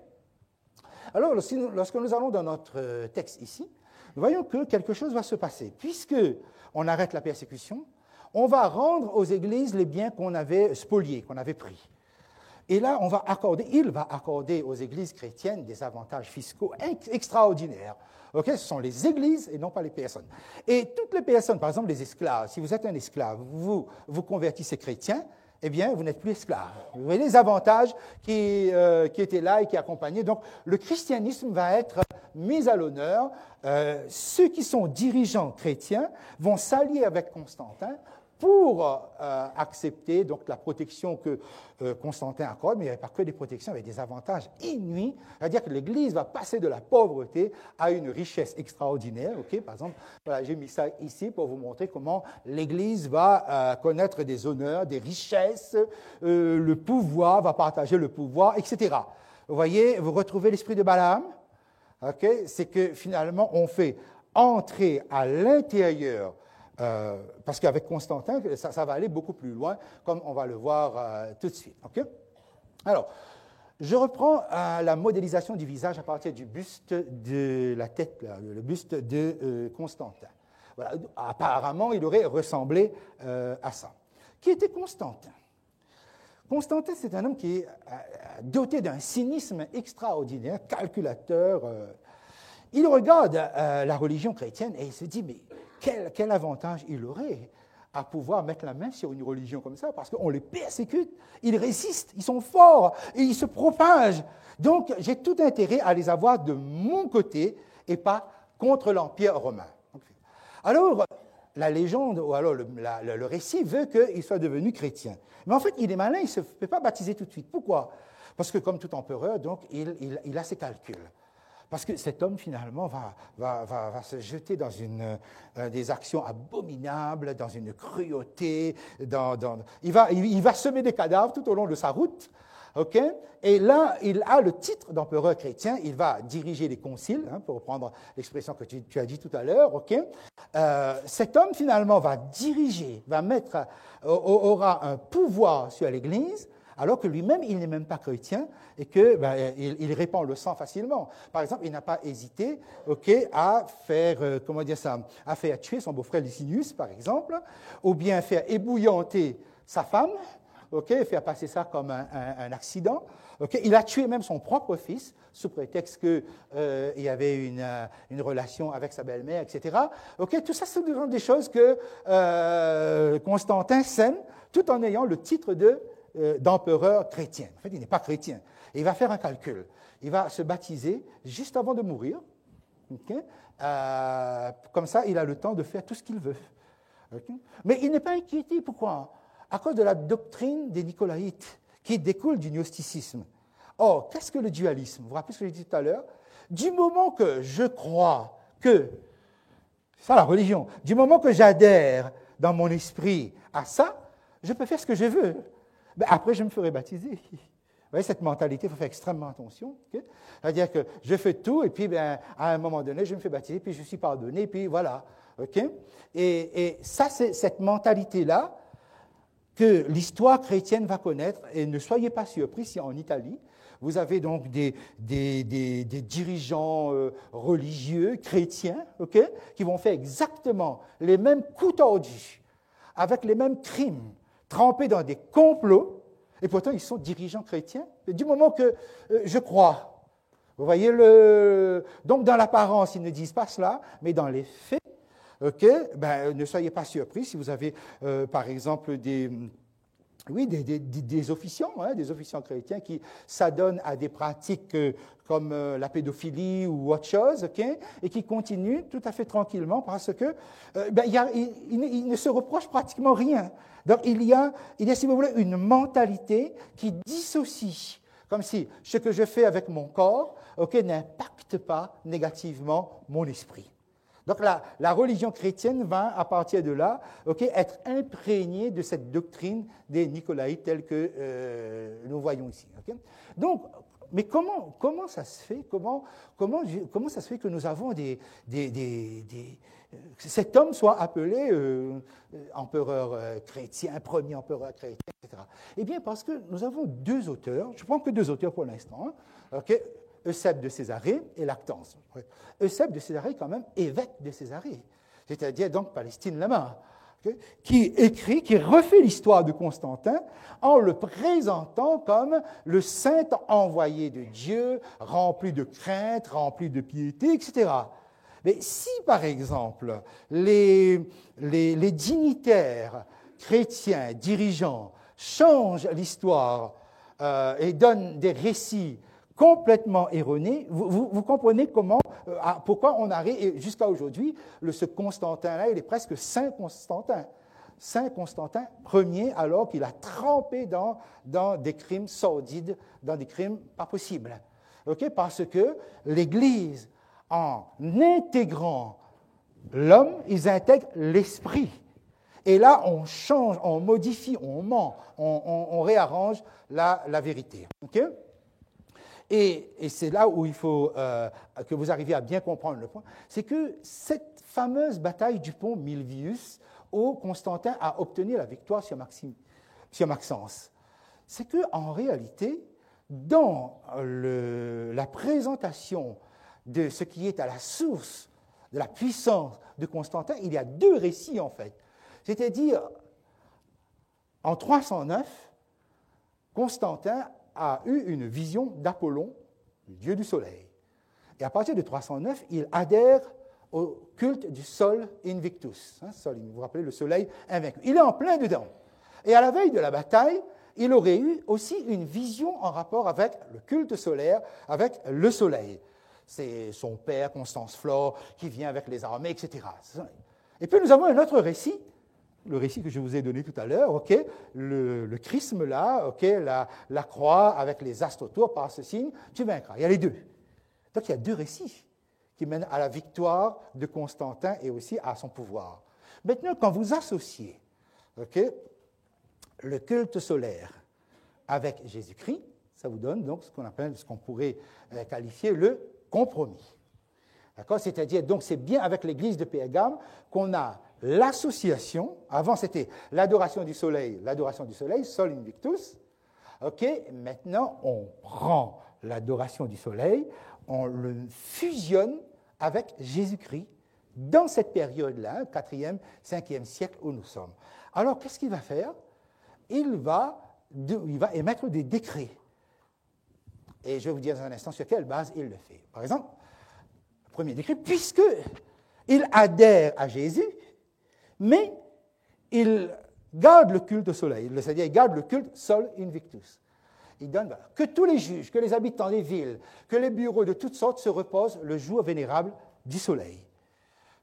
Alors, lorsque nous allons dans notre texte ici, nous voyons que quelque chose va se passer. Puisqu'on arrête la persécution, on va rendre aux églises les biens qu'on avait spoliés, qu'on avait pris. Et là, il va accorder aux églises chrétiennes des avantages fiscaux extraordinaires. Okay? Ce sont les églises et non pas les personnes. Et toutes les personnes, par exemple les esclaves, si vous êtes un esclave, vous convertissez chrétien, eh bien, vous n'êtes plus esclave. Vous voyez les avantages qui étaient là et qui accompagnaient. Donc, le christianisme va être mis à l'honneur. Ceux qui sont dirigeants chrétiens vont s'allier avec Constantin pour accepter donc, la protection que Constantin accorde, mais il n'y avait pas que des protections, il y avait des avantages inouïs. C'est-à-dire que l'Église va passer de la pauvreté à une richesse extraordinaire. Okay? Par exemple, voilà, j'ai mis ça ici pour vous montrer comment l'Église va connaître des honneurs, des richesses, le pouvoir, va partager le pouvoir, etc. Vous voyez, vous retrouvez l'esprit de Balaam. Okay? C'est que finalement, on fait entrer à l'intérieur parce qu'avec Constantin, ça va aller beaucoup plus loin, comme on va le voir tout de suite. Okay? Alors, Je reprends la modélisation du visage à partir du buste de la tête, là, le buste de Constantin. Voilà. Apparemment, il aurait ressemblé à ça. Qui était Constantin? Constantin, c'est un homme qui est doté d'un cynisme extraordinaire, calculateur. Il regarde la religion chrétienne et il se dit, mais quel avantage il aurait à pouvoir mettre la main sur une religion comme ça, parce qu'on les persécute, ils résistent, ils sont forts, et ils se propagent. Donc, j'ai tout intérêt à les avoir de mon côté et pas contre l'Empire romain. Alors, la légende, ou alors le récit veut qu'il soit devenu chrétien. Mais en fait, il est malin, il ne se fait pas baptiser tout de suite. Pourquoi? Parce que comme tout empereur, donc, il a ses calculs. Parce que cet homme, finalement, va se jeter dans des actions abominables, dans une cruauté. Il va semer des cadavres tout au long de sa route. Okay? Et là, il a le titre d'empereur chrétien. Il va diriger les conciles, pour reprendre l'expression que tu as dit tout à l'heure. Okay? Cet homme, finalement, va diriger, aura un pouvoir sur l'Église, alors que lui-même, il n'est même pas chrétien et qu'il répand le sang facilement. Par exemple, il n'a pas hésité à faire, à faire tuer son beau-frère Licinius, par exemple, ou bien faire ébouillanter sa femme, faire passer ça comme un accident. Il a tué même son propre fils, sous prétexte qu'il y avait une relation avec sa belle-mère, etc. Tout ça, ce sont des choses que Constantin sème, tout en ayant le titre d'empereur chrétien. En fait, il n'est pas chrétien. Et il va faire un calcul. Il va se baptiser juste avant de mourir. Comme ça, il a le temps de faire tout ce qu'il veut. Mais il n'est pas inquiété. Pourquoi? À cause de la doctrine des Nicolaïtes, qui découle du gnosticisme. Or, qu'est-ce que le dualisme? Vous vous rappelez ce que j'ai dit tout à l'heure? Du moment que je crois que, c'est ça la religion, du moment que j'adhère dans mon esprit à ça, je peux faire ce que je veux. Après, je me ferai baptiser. Vous voyez, cette mentalité, il faut faire extrêmement attention. C'est-à-dire que je fais tout, et puis à un moment donné, je me fais baptiser, puis je suis pardonné, puis voilà. Et ça, c'est cette mentalité-là que l'histoire chrétienne va connaître. Et ne soyez pas surpris si en Italie, vous avez donc des dirigeants religieux, chrétiens, qui vont faire exactement les mêmes coups tordus, avec les mêmes crimes, trempés dans des complots, et pourtant ils sont dirigeants chrétiens. Et du moment que je crois, vous voyez, donc dans l'apparence, ils ne disent pas cela, mais dans les faits, ne soyez pas surpris si vous avez, par exemple, des officiants, des officiants chrétiens qui s'adonnent à des pratiques comme la pédophilie ou autre chose, et qui continuent tout à fait tranquillement parce que ils ne se reprochent pratiquement rien. Donc il y a, si vous voulez, une mentalité qui dissocie, comme si ce que je fais avec mon corps, n'impacte pas négativement mon esprit. Donc la religion chrétienne va, à partir de là, être imprégnée de cette doctrine des Nicolaïtes telle que nous voyons ici. Donc, mais comment ça se fait? Comment ça se fait que nous avons cet homme soit appelé empereur chrétien, premier empereur chrétien, etc. Eh bien, parce que nous avons deux auteurs, je ne prends que deux auteurs pour l'instant, Eusèbe de Césarée et Lactance. Eusèbe de Césarée est quand même évêque de Césarée, c'est-à-dire donc Palestine-Lama, qui écrit, qui refait l'histoire de Constantin en le présentant comme le saint envoyé de Dieu, rempli de crainte, rempli de piété, etc. Mais si, par exemple, les dignitaires chrétiens, dirigeants, changent l'histoire et donnent des récits complètement erronés, vous comprenez pourquoi on arrive, jusqu'à aujourd'hui, ce Constantin-là, il est presque Saint Constantin. Saint Constantin Ier, alors qu'il a trempé dans des crimes sordides, dans des crimes pas possibles. Parce que l'Église, en intégrant l'homme, ils intègrent l'esprit. Et là, on change, on modifie, on ment, on réarrange la vérité. Et c'est là où il faut que vous arriviez à bien comprendre le point, c'est que cette fameuse bataille du pont Milvius, où Constantin a obtenu la victoire sur Maxence, c'est qu'en réalité, dans la présentation de ce qui est à la source de la puissance de Constantin, il y a deux récits en fait. C'est-à-dire, en 309, Constantin a eu une vision d'Apollon, le dieu du soleil. Et à partir de 309, il adhère au culte du Sol Invictus. Sol, vous vous rappelez, le soleil invaincu. Il est en plein dedans. Et à la veille de la bataille, il aurait eu aussi une vision en rapport avec le culte solaire, avec le soleil. C'est son père, Constance Flore, qui vient avec les armées, etc. Et puis nous avons un autre récit, le récit que je vous ai donné tout à l'heure, okay, le chrisme là, okay, la croix avec les astres autour, par ce signe, tu vaincras. Il y a les deux. Donc il y a deux récits qui mènent à la victoire de Constantin et aussi à son pouvoir. Maintenant, quand vous associez okay, le culte solaire avec Jésus-Christ, ça vous donne donc ce qu'on pourrait qualifier le compromis. D'accord? C'est-à-dire, donc, c'est bien avec l'Église de Pergame qu'on a l'association. Avant, c'était l'adoration du soleil, Sol Invictus. OK? Maintenant, on prend l'adoration du soleil, on le fusionne avec Jésus-Christ dans cette période-là, 4e, 5e siècle où nous sommes. Alors, qu'est-ce qu'il va faire? Il va émettre des décrets. Et je vais vous dire dans un instant sur quelle base il le fait. Par exemple, le premier décret, puisqu'il adhère à Jésus, mais il garde le culte au soleil, c'est-à-dire il garde le culte Sol Invictus. Il donne que tous les juges, que les habitants des villes, que les bureaux de toutes sortes se reposent le jour vénérable du soleil.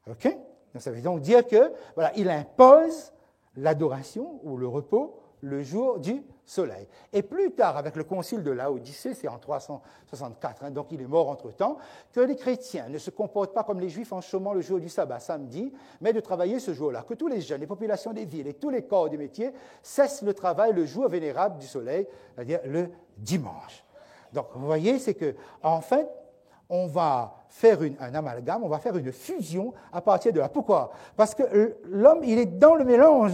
OK? Donc, ça veut donc dire que, voilà, il impose l'adoration ou le repos le jour du soleil. Et plus tard, avec le concile de Laodicée, c'est en 364, donc il est mort entre-temps, que les chrétiens ne se comportent pas comme les juifs en chômant le jour du sabbat, samedi, mais de travailler ce jour-là. Que tous les jeunes, les populations des villes et tous les corps des métiers cessent le travail le jour vénérable du soleil, c'est-à-dire le dimanche. Donc, vous voyez, c'est que, en fait, on va faire un amalgame, on va faire une fusion à partir de là. Pourquoi? Parce que l'homme, il est dans le mélange.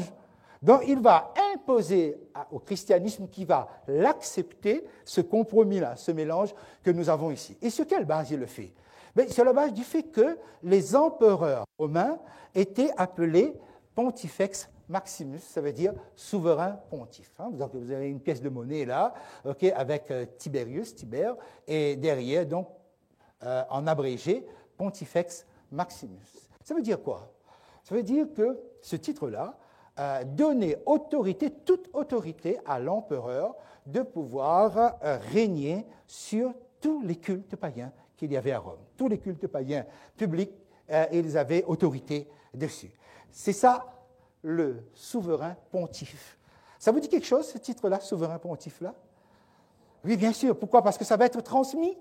Donc, il va imposer au christianisme qui va l'accepter, ce compromis-là, ce mélange que nous avons ici. Et sur quelle base il le fait? Bien, sur la base du fait que les empereurs romains étaient appelés pontifex maximus, ça veut dire souverain pontife. Donc, vous avez une pièce de monnaie là, okay, avec Tiberius, Tibère, et derrière, donc, en abrégé, pontifex maximus. Ça veut dire quoi? Ça veut dire que ce titre-là, donner toute autorité à l'empereur de pouvoir régner sur tous les cultes païens qu'il y avait à Rome. Tous les cultes païens publics, ils avaient autorité dessus. C'est ça, le souverain pontife. Ça vous dit quelque chose, ce titre-là, souverain pontife-là? Oui, bien sûr. Pourquoi? Parce que ça va être transmis.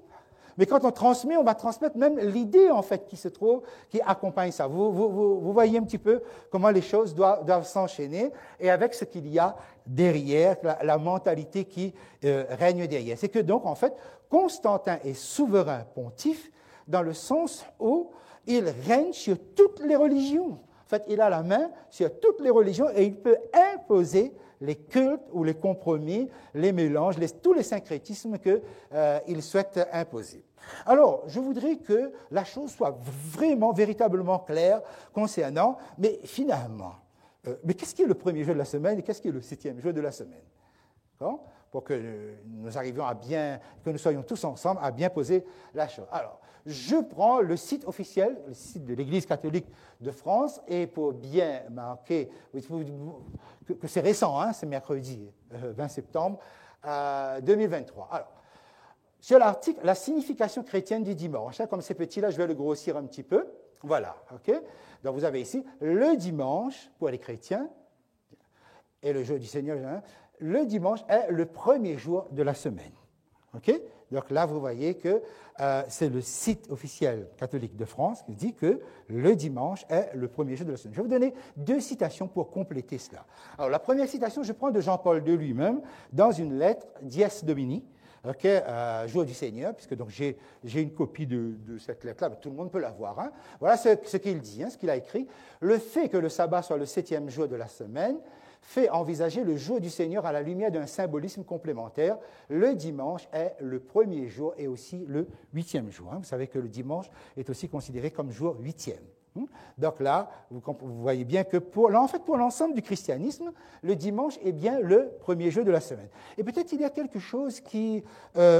Mais quand on transmet, on va transmettre même l'idée, en fait, qui accompagne ça. Vous voyez un petit peu comment les choses doivent s'enchaîner et avec ce qu'il y a derrière, la mentalité qui règne derrière. C'est que donc, en fait, Constantin est souverain pontife dans le sens où il règne sur toutes les religions. En fait, il a la main sur toutes les religions et il peut imposer les cultes ou les compromis, les mélanges, tous les syncrétismes qu'il souhaite imposer. Alors, je voudrais que la chose soit vraiment, véritablement claire concernant, mais finalement, mais qu'est-ce qui est le premier jour de la semaine et qu'est-ce qui est le 7e jour de la semaine? Pour que nous arrivions que nous soyons tous ensemble à bien poser la chose. Alors, je prends le site officiel, le site de l'Église catholique de France, et pour bien marquer que c'est récent, c'est mercredi 20 septembre 2023. Alors, sur l'article, la signification chrétienne du dimanche, comme c'est petit là, je vais le grossir un petit peu. Voilà, OK? Donc vous avez ici le dimanche pour les chrétiens, et le jour du Seigneur, le dimanche est le premier jour de la semaine. OK? Donc là, vous voyez que c'est le site officiel catholique de France qui dit que le dimanche est le premier jour de la semaine. Je vais vous donner 2 citations pour compléter cela. Alors, la première citation, je prends de Jean-Paul II lui-même dans une lettre Dies Domini, jour du Seigneur, puisque donc j'ai une copie de cette lettre-là, tout le monde peut la voir. Voilà ce qu'il dit, ce qu'il a écrit. Le fait que le sabbat soit le 7e jour de la semaine fait envisager le jour du Seigneur à la lumière d'un symbolisme complémentaire. Le dimanche est le premier jour et aussi le 8e jour. Vous savez que le dimanche est aussi considéré comme jour 8e. Donc là, vous voyez bien que pour l'ensemble du christianisme, le dimanche est bien le premier jour de la semaine. Et peut-être il y a quelque chose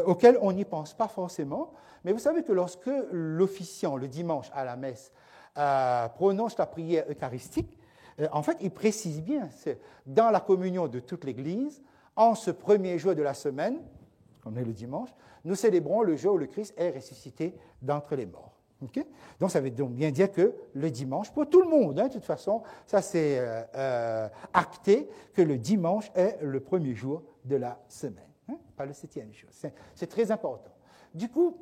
auquel on n'y pense pas forcément, mais vous savez que lorsque l'officiant, le dimanche à la messe, prononce la prière eucharistique, en fait, il précise bien, c'est dans la communion de toute l'Église, en ce premier jour de la semaine, comme est le dimanche, nous célébrons le jour où le Christ est ressuscité d'entre les morts. Okay? Donc, ça veut donc bien dire que le dimanche, pour tout le monde, de toute façon, ça c'est acté que le dimanche est le premier jour de la semaine, pas le 7e jour. C'est très important. Du coup,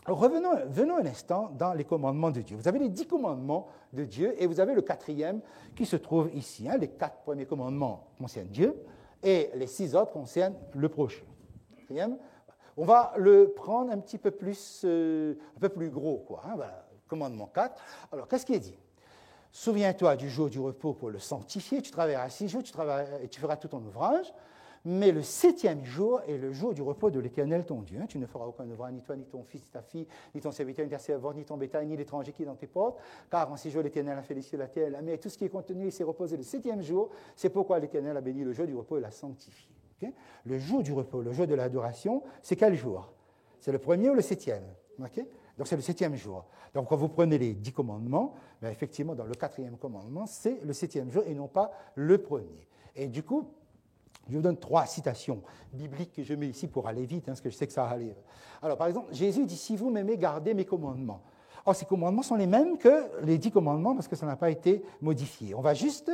venons un instant dans les commandements de Dieu. Vous avez les 10 commandements de Dieu et vous avez le 4e qui se trouve ici. Les 4 premiers commandements concernent Dieu et les 6 autres concernent le prochain. 4e, on va le prendre un petit peu plus, un peu plus gros, quoi. Voilà, commandement 4. Alors, qu'est-ce qui est dit? Souviens-toi du jour du repos pour le sanctifier. Tu travailleras 6 jours, tu feras tout ton ouvrage. Mais le 7e jour est le jour du repos de l'Éternel ton Dieu. Tu ne feras aucun ouvrage, ni toi, ni ton fils, ni ta fille, ni ton serviteur, ni ta servante, ni ton bétail, ni l'étranger qui est dans tes portes. Car en 6 jours, l'Éternel a fait les cieux, la terre, la mer, tout ce qui est contenu, il s'est reposé le 7e jour. C'est pourquoi l'Éternel a béni le jour du repos et l'a sanctifié. Okay? Le jour du repos, le jour de l'adoration, c'est quel jour? C'est le 1er ou le 7e? Okay? Donc c'est le 7e jour. Donc quand vous prenez les 10 commandements, bien, effectivement, dans le 4e commandement, c'est le 7e jour et non pas le 1er. Et du coup, je vous donne 3 citations bibliques que je mets ici pour aller vite, parce que je sais que ça va aller. Alors, par exemple, Jésus dit « Si vous m'aimez, gardez mes commandements ». Or, ces commandements sont les mêmes que les 10 commandements parce que ça n'a pas été modifié. On va juste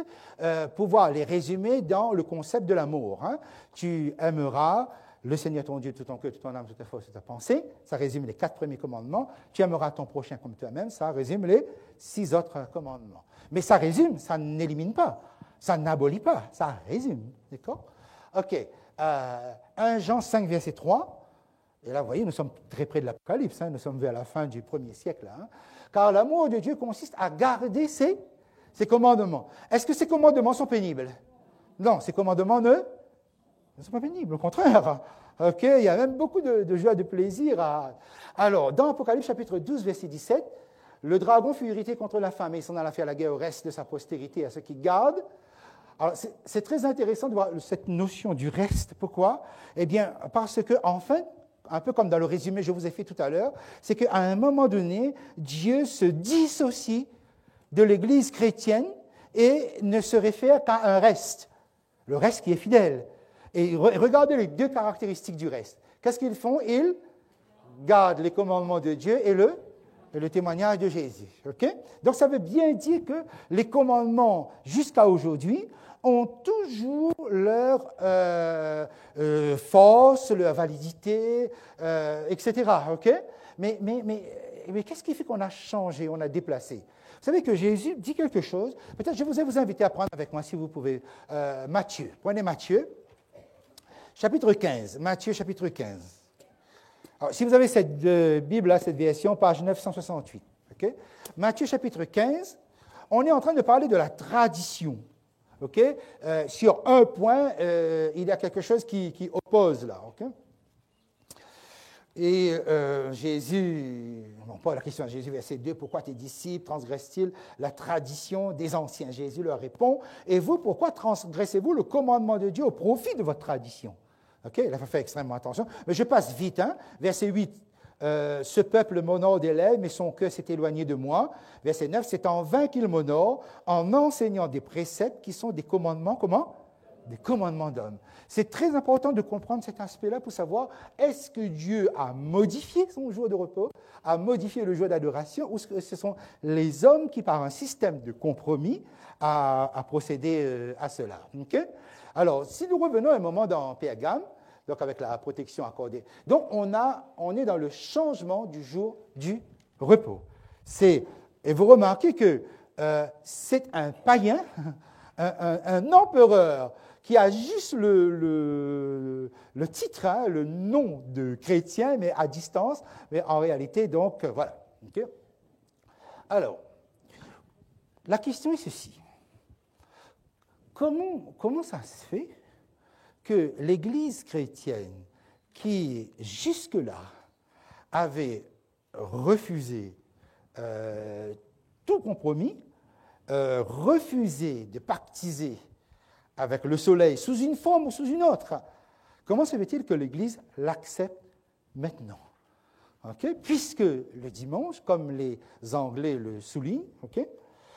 pouvoir les résumer dans le concept de l'amour. Tu aimeras le Seigneur ton Dieu de tout ton cœur, toute ton âme, toute ta force, toute ta pensée. Ça résume les 4 premiers commandements. Tu aimeras ton prochain comme toi-même. Ça résume les 6 autres commandements. Mais ça résume, ça n'élimine pas. Ça n'abolit pas, ça résume. D'accord? OK. 1 Jean 5, verset 3. Et là, vous voyez, nous sommes très près de l'Apocalypse. Nous sommes vers la fin du 1er siècle. Car l'amour de Dieu consiste à garder ses commandements. Est-ce que ces commandements sont pénibles? Non, ces commandements ne sont pas pénibles, au contraire. OK, il y a même beaucoup de joie, de plaisir. Alors, dans Apocalypse chapitre 12, verset 17, le dragon fut irrité contre la femme et il s'en alla faire la guerre au reste de sa postérité, à ceux qui gardent. Alors, c'est très intéressant de voir cette notion du reste. Pourquoi? Eh bien, parce que, en fait, un peu comme dans le résumé que je vous ai fait tout à l'heure, c'est qu'à un moment donné, Dieu se dissocie de l'Église chrétienne et ne se réfère qu'à un reste, le reste qui est fidèle. Et regardez les 2 caractéristiques du reste. Qu'est-ce qu'ils font? Ils gardent les commandements de Dieu et le témoignage de Jésus. Okay? Donc, ça veut bien dire que les commandements, jusqu'à aujourd'hui, ont toujours leur force, leur validité, etc. Okay? Mais qu'est-ce qui fait qu'on a changé, on a déplacé? Vous savez que Jésus dit quelque chose. Peut-être je vais vous inviter à prendre avec moi, si vous pouvez, Matthieu. Prenez Matthieu, chapitre 15. Matthieu, chapitre 15. Alors, si vous avez cette Bible-là, cette version, page 968. Okay? Matthieu, chapitre 15, on est en train de parler de la tradition. Okay? Sur un point, il y a quelque chose qui oppose là. Okay? Et Jésus, non pas la question de Jésus, verset 2, pourquoi tes disciples transgressent-ils la tradition des anciens? Jésus leur répond, et vous, pourquoi transgressez-vous le commandement de Dieu au profit de votre tradition? OK, là, il faut faire extrêmement attention. Mais je passe vite. Verset 8, ce peuple m'honore des lèvres, mais son cœur s'est éloigné de moi. Verset 9, c'est en vain qu'il m'honore, en enseignant des préceptes qui sont des commandements, comment? Des commandements d'hommes. C'est très important de comprendre cet aspect-là pour savoir est-ce que Dieu a modifié son jour de repos, a modifié le jour d'adoration, ou est-ce que ce sont les hommes qui, par un système de compromis, a procédé à cela. Okay? Alors, si nous revenons un moment dans Pergame, donc avec la protection accordée, donc on est dans le changement du jour du repos. Et vous remarquez que c'est un païen, un empereur, qui a juste le titre, le nom de chrétien, mais à distance, mais en réalité, donc, voilà. Okay? Alors, la question est ceci. comment ça se fait que l'Église chrétienne, qui jusque-là avait refusé tout compromis, refusé de pactiser avec le soleil sous une forme ou sous une autre, comment se fait-il que l'Église l'accepte maintenant? Okay? Puisque le dimanche, comme les Anglais le soulignent, okay?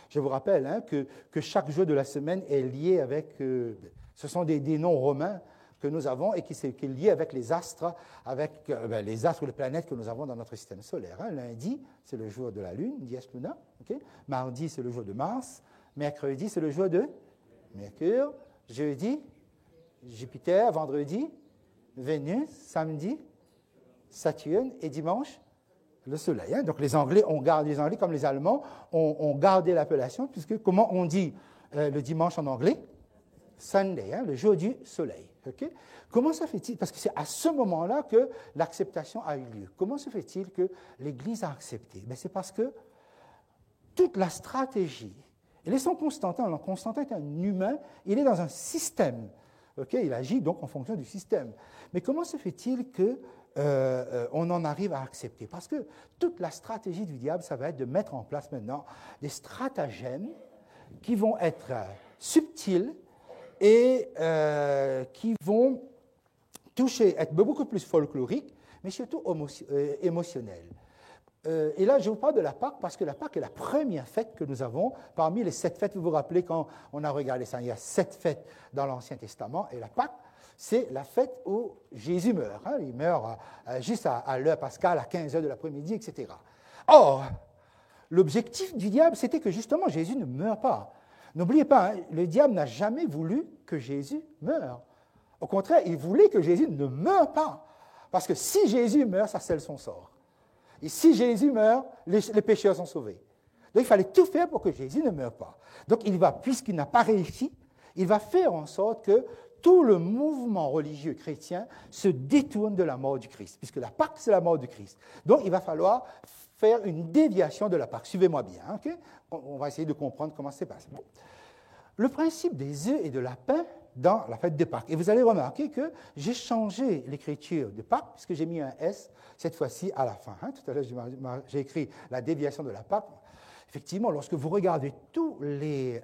Je vous rappelle hein, que chaque jour de la semaine est lié avec, ce sont des noms romains que nous avons et qui est lié avec les astres, les astres ou les planètes que nous avons dans notre système solaire. Hein. Lundi, c'est le jour de la Lune, dies luna. Okay? Mardi, c'est le jour de Mars. Mercredi, c'est le jour de Mercure. Jeudi, Jupiter. Vendredi, Vénus. Samedi, Saturne. Et dimanche, le Soleil. Hein. Donc les Anglais comme les Allemands ont gardé l'appellation, puisque comment on dit le dimanche en anglais? Sunday, hein, le jour du Soleil. Okay? Comment ça fait-il? Parce que c'est à ce moment-là que l'acceptation a eu lieu. Comment se fait-il que l'Église a accepté? Ben, c'est parce que toute la stratégie, et laissons Constantin, Constantin est un humain, il est dans un système. Okay? Il agit donc en fonction du système. Mais comment se fait-il qu'on en arrive à accepter? Parce que toute la stratégie du diable, ça va être de mettre en place maintenant des stratagèmes qui vont être subtils, et qui vont être beaucoup plus folkloriques, mais surtout émotionnels. Et là, je vous parle de la Pâque, parce que la Pâque est la première fête que nous avons parmi les 7 fêtes. Vous vous rappelez, quand on a regardé ça, il y a 7 fêtes dans l'Ancien Testament, et la Pâque, c'est la fête où Jésus meurt. Hein, il meurt juste à l'heure pascale, à 15 heures de l'après-midi, etc. Or, l'objectif du diable, c'était que justement, Jésus ne meure pas. N'oubliez pas, hein, le diable n'a jamais voulu que Jésus meure. Au contraire, il voulait que Jésus ne meure pas. Parce que si Jésus meurt, ça scelle son sort. Et si Jésus meurt, les pécheurs sont sauvés. Donc il fallait tout faire pour que Jésus ne meure pas. Donc puisqu'il n'a pas réussi, il va faire en sorte que tout le mouvement religieux chrétien se détourne de la mort du Christ. Puisque la Pâque, c'est la mort du Christ. Donc il va falloir faire une déviation de la Pâque. Suivez-moi bien, ok? On va essayer de comprendre comment ça se passe. Bon. Le principe des œufs et de la pain dans la fête de Pâques. Et vous allez remarquer que j'ai changé l'écriture de Pâques, puisque j'ai mis un S, cette fois-ci, à la fin. Hein? Tout à l'heure, j'ai écrit la déviation de la Pâque. Effectivement, lorsque vous regardez toutes les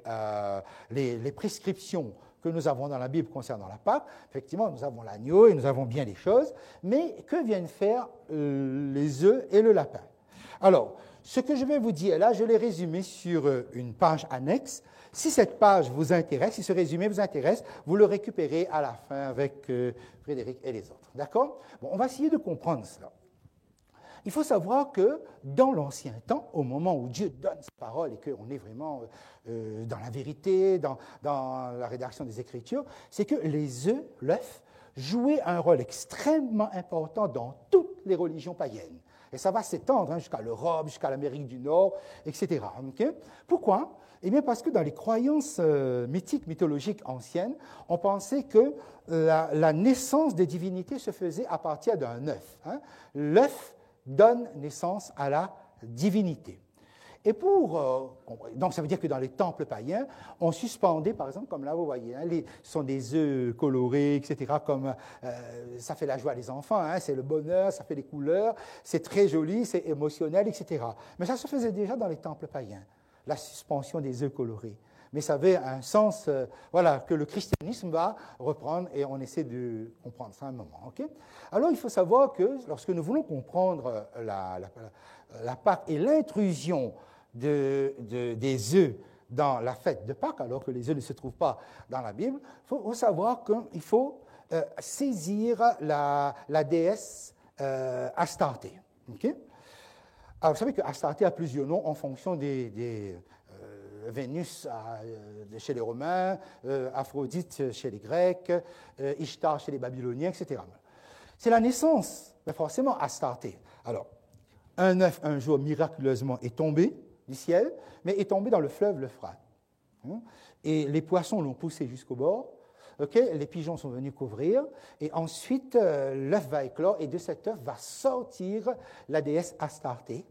prescriptions que nous avons dans la Bible concernant la Pâque, effectivement, nous avons l'agneau et nous avons bien des choses, mais que viennent faire les œufs et le lapin? Alors, ce que je vais vous dire là, je l'ai résumé sur une page annexe. Si cette page vous intéresse, si ce résumé vous intéresse, vous le récupérez à la fin avec Frédéric et les autres. D'accord? Bon, on va essayer de comprendre cela. Il faut savoir que dans l'ancien temps, au moment où Dieu donne sa parole et qu'on est vraiment dans la vérité, dans la rédaction des Écritures, c'est que les œufs, l'œuf, jouaient un rôle extrêmement important dans toutes les religions païennes. Et ça va s'étendre jusqu'à l'Europe, jusqu'à l'Amérique du Nord, etc. Okay? Pourquoi? Eh bien parce que dans les croyances mythiques, mythologiques anciennes, on pensait que la naissance des divinités se faisait à partir d'un œuf. Hein? L'œuf donne naissance à la divinité. Et donc ça veut dire que dans les temples païens, on suspendait, par exemple, comme là vous voyez, hein, ce sont des œufs colorés, etc., comme ça fait la joie des enfants, hein, c'est le bonheur, ça fait des couleurs, c'est très joli, c'est émotionnel, etc. Mais ça se faisait déjà dans les temples païens, la suspension des œufs colorés. Mais ça avait un sens que le christianisme va reprendre, et on essaie de comprendre ça un moment. Okay? Alors il faut savoir que lorsque nous voulons comprendre la Pâque et l'intrusion des œufs dans la fête de Pâques, alors que les œufs ne se trouvent pas dans la Bible, il faut savoir qu'il faut saisir la déesse Astarté. Okay? Alors, vous savez que Astarté a plusieurs noms en fonction des Vénus chez les Romains, Aphrodite chez les Grecs, Ishtar chez les Babyloniens, etc. C'est la naissance, mais forcément Astarté. Alors, un œuf, un jour, miraculeusement, est tombé du ciel, mais est tombé dans le fleuve l'Euphrate. Et les poissons l'ont poussé jusqu'au bord. Okay? Les pigeons sont venus couvrir. Et ensuite, l'œuf va éclore, et de cet œuf va sortir la déesse Astarté,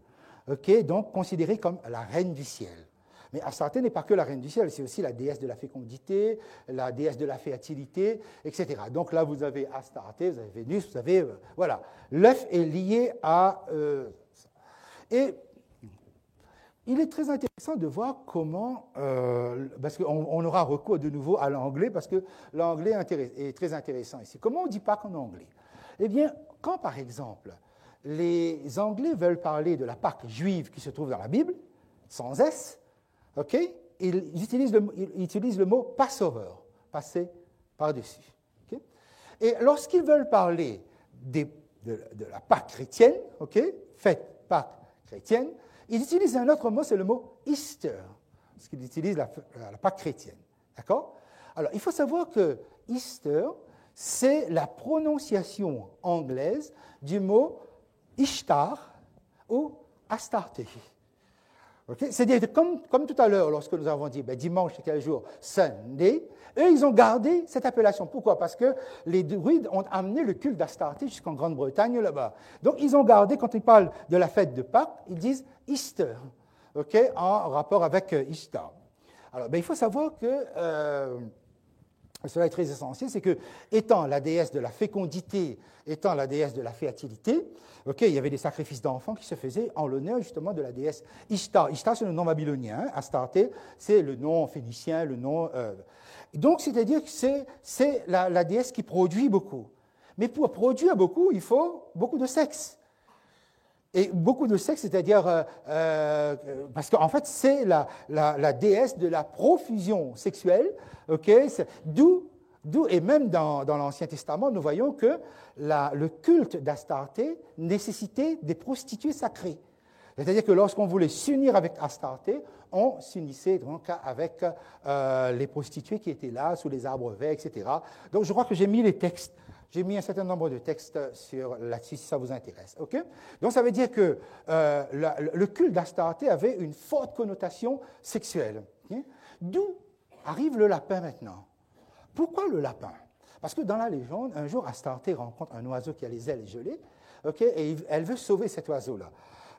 okay? Donc considérée comme la reine du ciel. Mais Astarté n'est pas que la reine du ciel, c'est aussi la déesse de la fécondité, la déesse de la fertilité, etc. Donc là, vous avez Astarté, vous avez Vénus, vous avez... voilà. L'œuf est lié à... et il est très intéressant de voir comment... parce qu'on aura recours de nouveau à l'anglais, parce que l'anglais est très intéressant ici. Comment on dit Pâques en anglais? Eh bien, quand, par exemple, les Anglais veulent parler de la Pâque juive qui se trouve dans la Bible, sans S, okay, ils utilisent le mot Passover, passer par-dessus. Okay? Et lorsqu'ils veulent parler de la Pâque chrétienne, okay, fête Pâque chrétienne, ils utilisent un autre mot, c'est le mot Easter, parce qu'ils utilisent la Pâque chrétienne. D'accord? Alors, il faut savoir que Easter, c'est la prononciation anglaise du mot Ishtar ou Astarté. Okay? C'est-à-dire, comme tout à l'heure, lorsque nous avons dit dimanche, c'est quel jour? Sunday. Eux, ils ont gardé cette appellation. Pourquoi? Parce que les druides ont amené le culte d'Astarté jusqu'en Grande-Bretagne, là-bas. Donc, ils ont gardé, quand ils parlent de la fête de Pâques, ils disent Easter, okay, en rapport avec Ishtar. Alors, il faut savoir que... cela est très essentiel, c'est que, étant la déesse de la fécondité, étant la déesse de la fertilité, okay, il y avait des sacrifices d'enfants qui se faisaient en l'honneur justement de la déesse Ishtar. Ishtar, c'est le nom babylonien, hein. Astarté, c'est le nom phénicien, le nom... Donc, c'est-à-dire que c'est la déesse qui produit beaucoup. Mais pour produire beaucoup, il faut beaucoup de sexe. Et beaucoup de sexe, c'est-à-dire, parce qu'en fait, c'est la déesse de la profusion sexuelle, okay? D'où, et même dans l'Ancien Testament, nous voyons que le culte d'Astarté nécessitait des prostituées sacrées. C'est-à-dire que lorsqu'on voulait s'unir avec Astarté, on s'unissait donc avec les prostituées qui étaient là, sous les arbres verts, etc. Donc, je crois que j'ai mis les textes. J'ai mis un certain nombre de textes là-dessus, si ça vous intéresse. Okay? Donc, ça veut dire que le culte d'Astarté avait une forte connotation sexuelle. Okay? D'où arrive le lapin maintenant. Pourquoi le lapin? Parce que dans la légende, un jour, Astarté rencontre un oiseau qui a les ailes gelées, okay? Et elle veut sauver cet oiseau-là.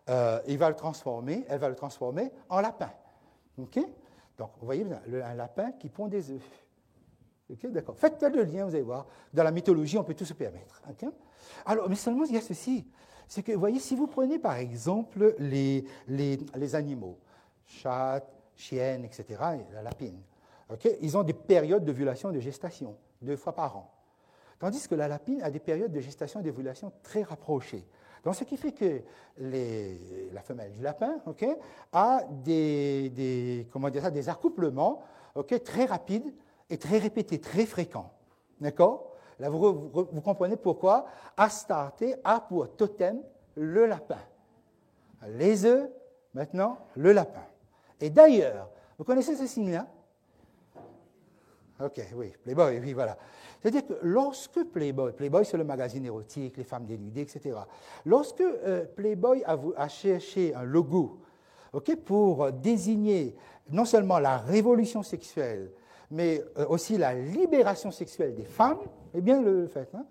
Elle va le transformer en lapin. Okay? Donc, vous voyez, un lapin qui pond des œufs. Okay, d'accord. Faites le lien, vous allez voir. Dans la mythologie, on peut tout se permettre. Okay? Alors, mais seulement, il y a ceci. C'est que, vous voyez, si vous prenez, par exemple, les animaux, chat, chienne, etc., la lapine, okay, ils ont des périodes d'ovulation et de gestation, 2 fois par an. Tandis que la lapine a des périodes de gestation et d'ovulation très rapprochées. Donc, ce qui fait que la femelle du lapin, okay, a des accouplements, okay, très rapides, et très répété, très fréquent. D'accord? Là, vous comprenez pourquoi Astarté a pour totem le lapin. Les œufs, maintenant, le lapin. Et d'ailleurs, vous connaissez ce signe-là? OK, oui, Playboy, oui, voilà. C'est-à-dire que lorsque Playboy, c'est le magazine érotique, les femmes dénudées, etc. Lorsque Playboy a cherché un logo, okay, pour désigner non seulement la révolution sexuelle, mais aussi la libération sexuelle des femmes, eh bien, le fait. Hein?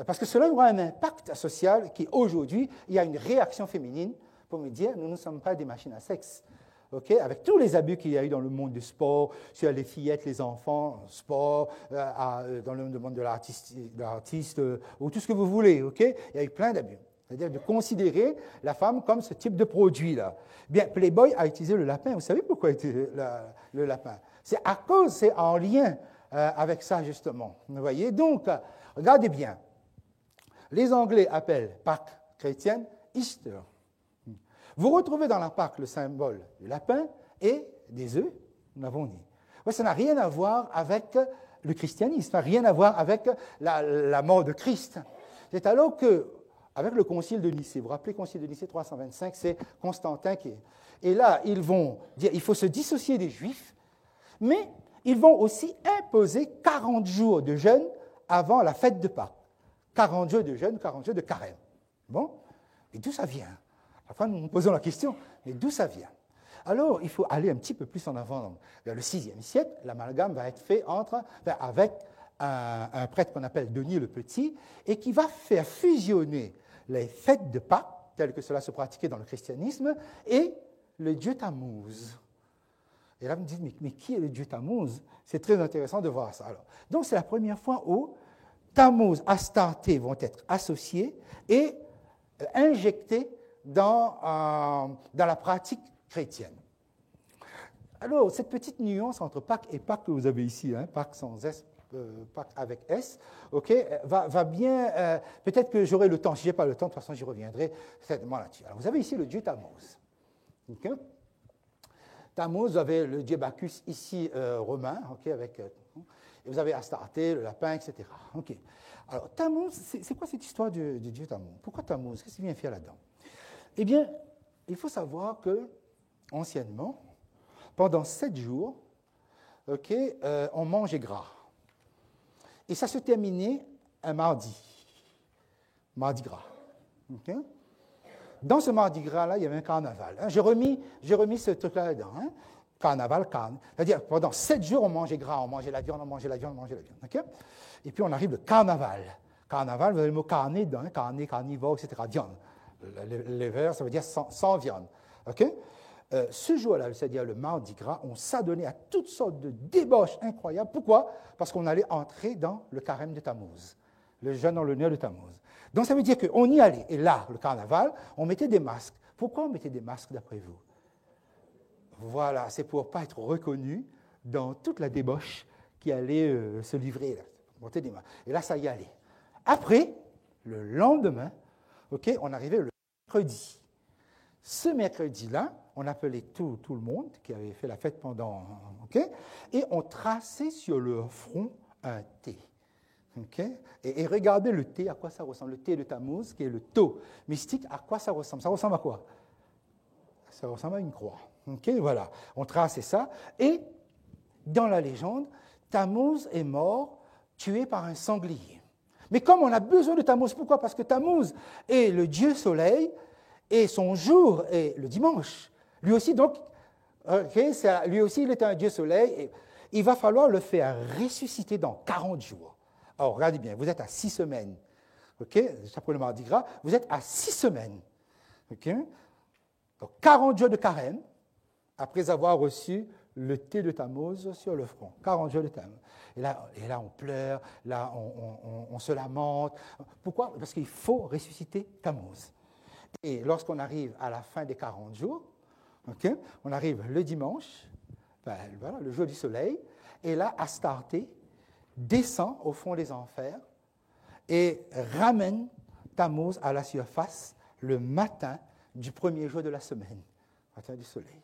Parce que cela aura un impact social qui, aujourd'hui, il y a une réaction féminine pour me dire, nous ne sommes pas des machines à sexe. Okay? Avec tous les abus qu'il y a eu dans le monde du sport, sur les fillettes, les enfants, sport, dans le monde de l'artiste, ou tout ce que vous voulez. Okay? Il y a eu plein d'abus. C'est-à-dire de considérer la femme comme ce type de produit-là. Bien, Playboy a utilisé le lapin. Vous savez pourquoi il a utilisé le lapin? C'est en lien avec ça, justement. Vous voyez? Donc, regardez bien. Les Anglais appellent Pâques chrétienne Easter. Vous retrouvez dans la Pâque le symbole du lapin et des œufs, nous l'avons dit. Ouais, ça n'a rien à voir avec le christianisme, ça n'a rien à voir avec la mort de Christ. C'est alors que, avec le concile de Nicée, vous vous rappelez le concile de Nicée 325, c'est Constantin qui est... Et là, ils vont dire il faut se dissocier des Juifs, mais ils vont aussi imposer 40 jours de jeûne avant la fête de Pâques. 40 jours de jeûne, 40 jours de carême. Bon? Et d'où ça vient? Parfois, nous nous posons la question, mais d'où ça vient? Alors, il faut aller un petit peu plus en avant. Vers le VIe siècle, l'amalgame va être fait avec un prêtre qu'on appelle Denis le Petit, et qui va faire fusionner les fêtes de Pâques, telles que cela se pratiquait dans le christianisme, et le dieu Tammuz. Et là, vous me dites, mais qui est le dieu Tammuz? C'est très intéressant de voir ça. Alors, donc, c'est la première fois où Tammuz, Astarté vont être associés et injectés dans la pratique chrétienne. Alors, cette petite nuance entre Pâques et Pâques que vous avez ici, hein, Pâques sans S, Pâques avec S, okay, va bien. Peut-être que j'aurai le temps. Si je n'ai pas le temps, de toute façon, j'y reviendrai certainement là-dessus. Alors, vous avez ici le dieu Tammuz. Okay? Tammuz, vous avez le dieu Bacchus ici romain, okay, avec, et vous avez Astarté, le lapin, etc. Okay. Alors, Tammuz, c'est quoi cette histoire du dieu Tammuz? Pourquoi Tammuz? Qu'est-ce qu'il vient faire là-dedans? Eh bien, il faut savoir que, anciennement, pendant 7 jours, okay, on mangeait gras. Et ça se terminait un mardi gras. Okay? Dans ce mardi gras-là, il y avait un carnaval. Hein. J'ai remis ce truc-là dedans. Hein. Carnaval. C'est-à-dire, pendant 7 jours, on mangeait gras, on mangeait la viande. Okay? Et puis, on arrive le carnaval. Carnaval, vous avez le mot carne dedans, hein, carne, carnivore, etc. Viande. Les vers, ça veut dire sans viande. Okay? Ce jour-là, c'est-à-dire le mardi gras, on s'adonnait à toutes sortes de débauches incroyables. Pourquoi? Parce qu'on allait entrer dans le carême de Tammuz, le jeûne en l'honneur de Tammuz. Donc ça veut dire qu'on y allait. Et là, le carnaval, on mettait des masques. Pourquoi on mettait des masques d'après vous? Voilà, c'est pour ne pas être reconnu dans toute la débauche qui allait se livrer. Là. Et là, ça y allait. Après, le lendemain, okay, on arrivait le mercredi. Ce mercredi-là, on appelait tout le monde qui avait fait la fête pendant, okay, et on traçait sur leur front un T. Okay, et regardez le T, à quoi ça ressemble. Le T de Tammuz, qui est le tau mystique, à quoi ça ressemble? Ça ressemble à quoi? Ça ressemble à une croix. Okay, voilà, on traçait ça. Et dans la légende, Tammuz est mort, tué par un sanglier. Mais comme on a besoin de Tammuz, pourquoi? Parce que Tammuz est le dieu soleil, et son jour est le dimanche. Lui aussi, donc, okay, lui aussi, il est un dieu soleil. Et il va falloir le faire ressusciter dans 40 jours. Alors, regardez bien, vous êtes à 6 semaines. Okay, après le mardi gras, vous êtes à 6 semaines. Okay? Donc, 40 jours de carême, après avoir reçu le thé de Tammuz sur le front. 40 jours de Tammuz. Et là, on pleure, là, on se lamente. Pourquoi? Parce qu'il faut ressusciter Tammuz. Et lorsqu'on arrive à la fin des 40 jours, okay, on arrive le dimanche, voilà, le jour du soleil, et là, Astarté descend au fond des enfers et ramène Tammuz à la surface le matin du premier jour de la semaine, matin du soleil.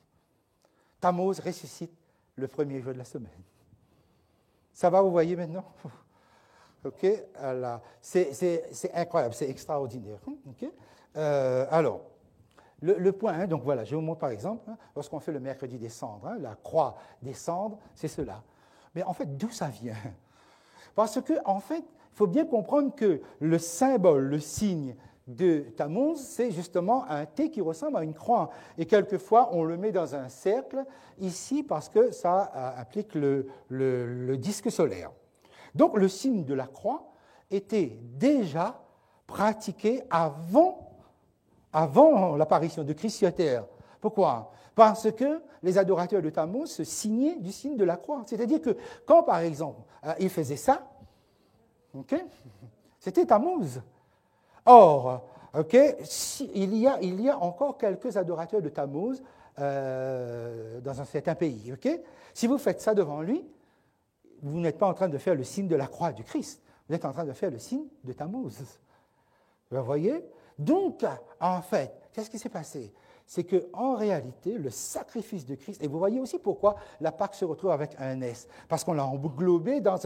Tammuz ressuscite le premier jour de la semaine. Ça va, vous voyez maintenant? OK? C'est incroyable, c'est extraordinaire. OK? Alors, le point, hein, donc voilà, je vous montre par exemple, hein, lorsqu'on fait le mercredi des cendres, hein, la croix des cendres, c'est cela. Mais en fait, d'où ça vient? Parce que, en fait, il faut bien comprendre que le symbole, le signe de Tammuz, c'est justement un T qui ressemble à une croix. Et quelquefois, on le met dans un cercle ici parce que ça implique le disque solaire. Donc, le signe de la croix était déjà pratiqué avant l'apparition de Christ sur terre. Pourquoi? Parce que les adorateurs de Tammuz se signaient du signe de la croix. C'est-à-dire que quand, par exemple, ils faisaient ça, okay, c'était Tammuz. Or, okay, il y a encore quelques adorateurs de Tammuz dans un certain pays. Okay? Si vous faites ça devant lui, vous n'êtes pas en train de faire le signe de la croix du Christ. Vous êtes en train de faire le signe de Tammuz. Vous voyez? Donc, en fait, qu'est-ce qui s'est passé? C'est qu'en réalité, le sacrifice de Christ, et vous voyez aussi pourquoi la Pâque se retrouve avec un S, parce qu'on l'a englobé dans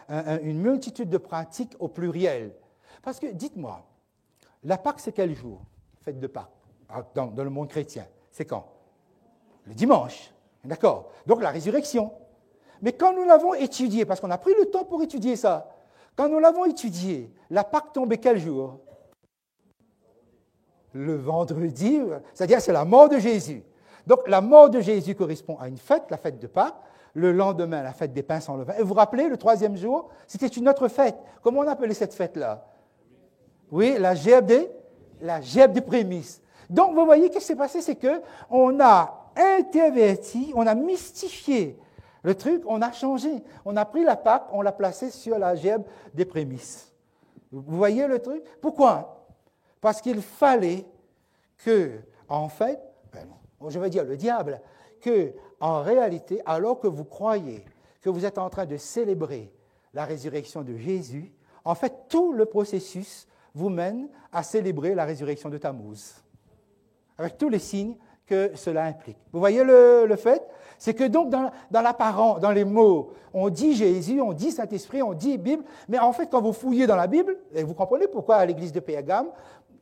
une multitude de pratiques au pluriel. Parce que, dites-moi, la Pâque, c'est quel jour? Fête de Pâques, dans le monde chrétien. C'est quand? Le dimanche. D'accord? Donc, la résurrection. Mais quand nous l'avons étudié, parce qu'on a pris le temps pour étudier ça, quand nous l'avons étudié, la Pâque tombait quel jour? Le vendredi, c'est-à-dire c'est la mort de Jésus. Donc la mort de Jésus correspond à une fête, la fête de Pâques. Le lendemain, la fête des pains sans levain. Et vous vous rappelez, le troisième jour, c'était une autre fête. Comment on appelait cette fête-là? Oui, la gerbe des prémices. Donc vous voyez, qu'est-ce qui s'est passé? C'est qu'on a interverti, on a mystifié le truc, on a changé. On a pris la Pâque, on l'a placée sur la gerbe des prémices. Vous voyez le truc? Pourquoi? Parce qu'il fallait que, en fait, je vais dire le diable, que, en réalité, alors que vous croyez que vous êtes en train de célébrer la résurrection de Jésus, en fait, tout le processus vous mène à célébrer la résurrection de Tammuz, avec tous les signes que cela implique. Vous voyez le fait? C'est que donc, dans l'apparent, dans les mots, on dit Jésus, on dit Saint-Esprit, on dit Bible, mais en fait, quand vous fouillez dans la Bible, et vous comprenez pourquoi à l'église de Pergame,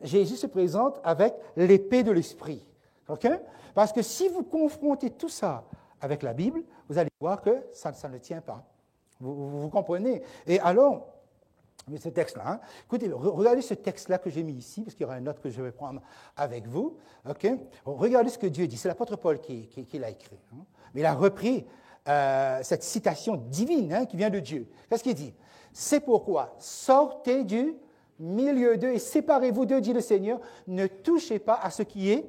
Jésus se présente avec l'épée de l'Esprit. Okay? Parce que si vous confrontez tout ça avec la Bible, vous allez voir que ça ne tient pas. Vous comprenez? Et alors, mais ce texte-là, hein, écoutez, regardez ce texte-là que j'ai mis ici, parce qu'il y aura un autre que je vais prendre avec vous. Okay? Regardez ce que Dieu dit. C'est l'apôtre Paul qui l'a écrit. Hein. Mais il a repris cette citation divine hein, qui vient de Dieu. Qu'est-ce qu'il dit? C'est pourquoi sortez du milieu d'eux et séparez-vous d'eux, dit le Seigneur. Ne touchez pas à ce qui est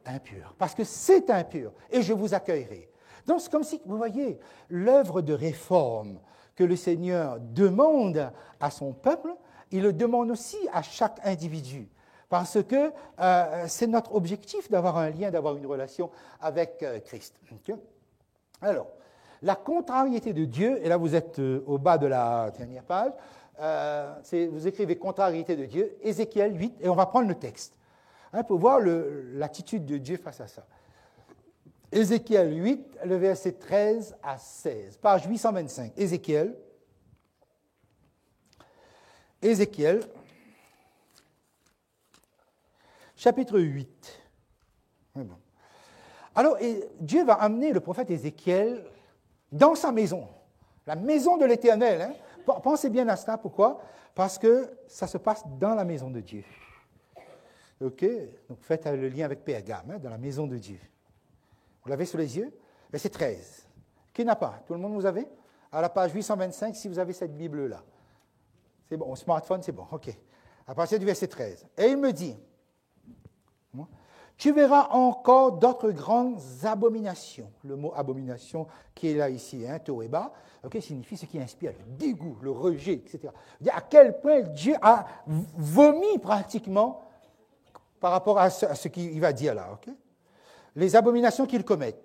impur, parce que c'est impur, et je vous accueillerai. Donc, c'est comme si, vous voyez, l'œuvre de réforme que le Seigneur demande à son peuple, il le demande aussi à chaque individu. Parce que c'est notre objectif d'avoir un lien, d'avoir une relation avec Christ. Okay? Alors, la contrariété de Dieu, et là vous êtes au bas de la dernière page, vous écrivez contrariété de Dieu, Ézéchiel 8, et on va prendre le texte hein, pour voir l'attitude de Dieu face à ça. Ézéchiel 8, le verset 13 à 16, page 825. Ézéchiel, chapitre 8. Bon. Alors, Dieu va amener le prophète Ézéchiel dans sa maison, la maison de l'Éternel. Hein. Pensez bien à cela, pourquoi? Parce que ça se passe dans la maison de Dieu. OK? Donc, faites le lien avec Pergame, hein, dans la maison de Dieu. Vous l'avez sous les yeux? Verset 13. Qui n'a pas? Tout le monde, vous avez? À la page 825, si vous avez cette Bible-là. C'est bon, au smartphone, c'est bon, OK. À partir du verset 13. Et il me dit, tu verras encore d'autres grandes abominations. Le mot abomination qui est là ici, hein, Toéba, okay, signifie ce qui inspire le dégoût, le rejet, etc. À quel point Dieu a vomi pratiquement par rapport à ce qu'il va dire là. Okay? Les abominations qu'il commet.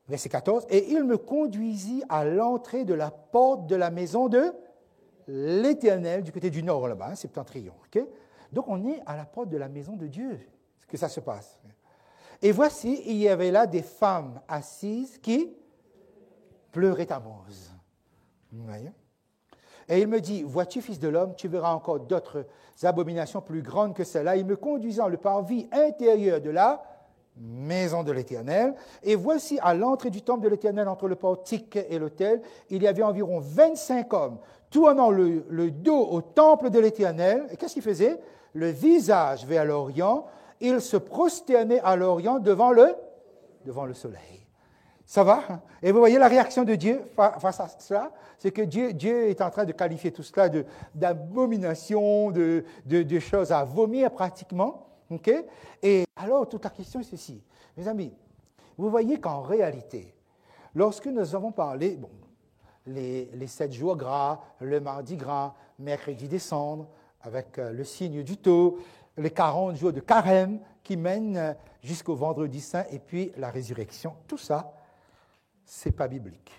Verset 14. Et il me conduisit à l'entrée de la porte de la maison de l'Éternel, du côté du nord là-bas, hein, septentrion. Okay? Donc on est à la porte de la maison de Dieu, que ça se passe. Et voici, il y avait là des femmes assises qui pleuraient à Tammuz. Vous voyez? Et il me dit, vois-tu, fils de l'homme, tu verras encore d'autres abominations plus grandes que celles-là. Il me conduisant le parvis intérieur de la maison de l'Éternel. Et voici, à l'entrée du temple de l'Éternel, entre le portique et l'autel, il y avait environ 25 hommes, tournant le dos au temple de l'Éternel. Et qu'est-ce qu'ils faisaient? Le visage vers l'Orient. Ils se prosternaient à l'Orient devant le soleil. Ça va? Et vous voyez la réaction de Dieu face à cela? C'est que Dieu est en train de qualifier tout cela d'abomination, de choses à vomir pratiquement. Okay? Et alors, toute la question est ceci. Mes amis, vous voyez qu'en réalité, lorsque nous avons parlé, les 7 jours gras, le mardi gras, mercredi des cendres, avec le signe du tau, les 40 jours de carême qui mènent jusqu'au vendredi saint et puis la résurrection, tout ça, ce n'est pas biblique.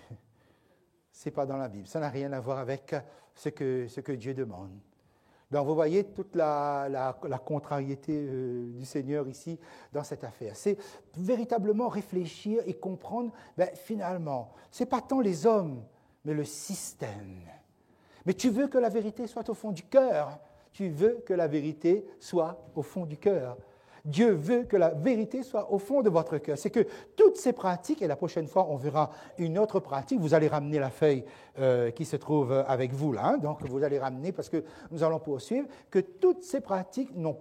Ce n'est pas dans la Bible. Ça n'a rien à voir avec ce que Dieu demande. Donc, vous voyez toute la contrariété du Seigneur ici dans cette affaire. C'est véritablement réfléchir et comprendre, finalement, ce n'est pas tant les hommes, mais le système. Mais tu veux que la vérité soit au fond du cœur. Tu veux que la vérité soit au fond du cœur. Dieu veut que la vérité soit au fond de votre cœur. C'est que toutes ces pratiques, et la prochaine fois, on verra une autre pratique. Vous allez ramener la feuille qui se trouve avec vous là. Hein, donc, vous allez ramener, parce que nous allons poursuivre, que toutes ces pratiques n'ont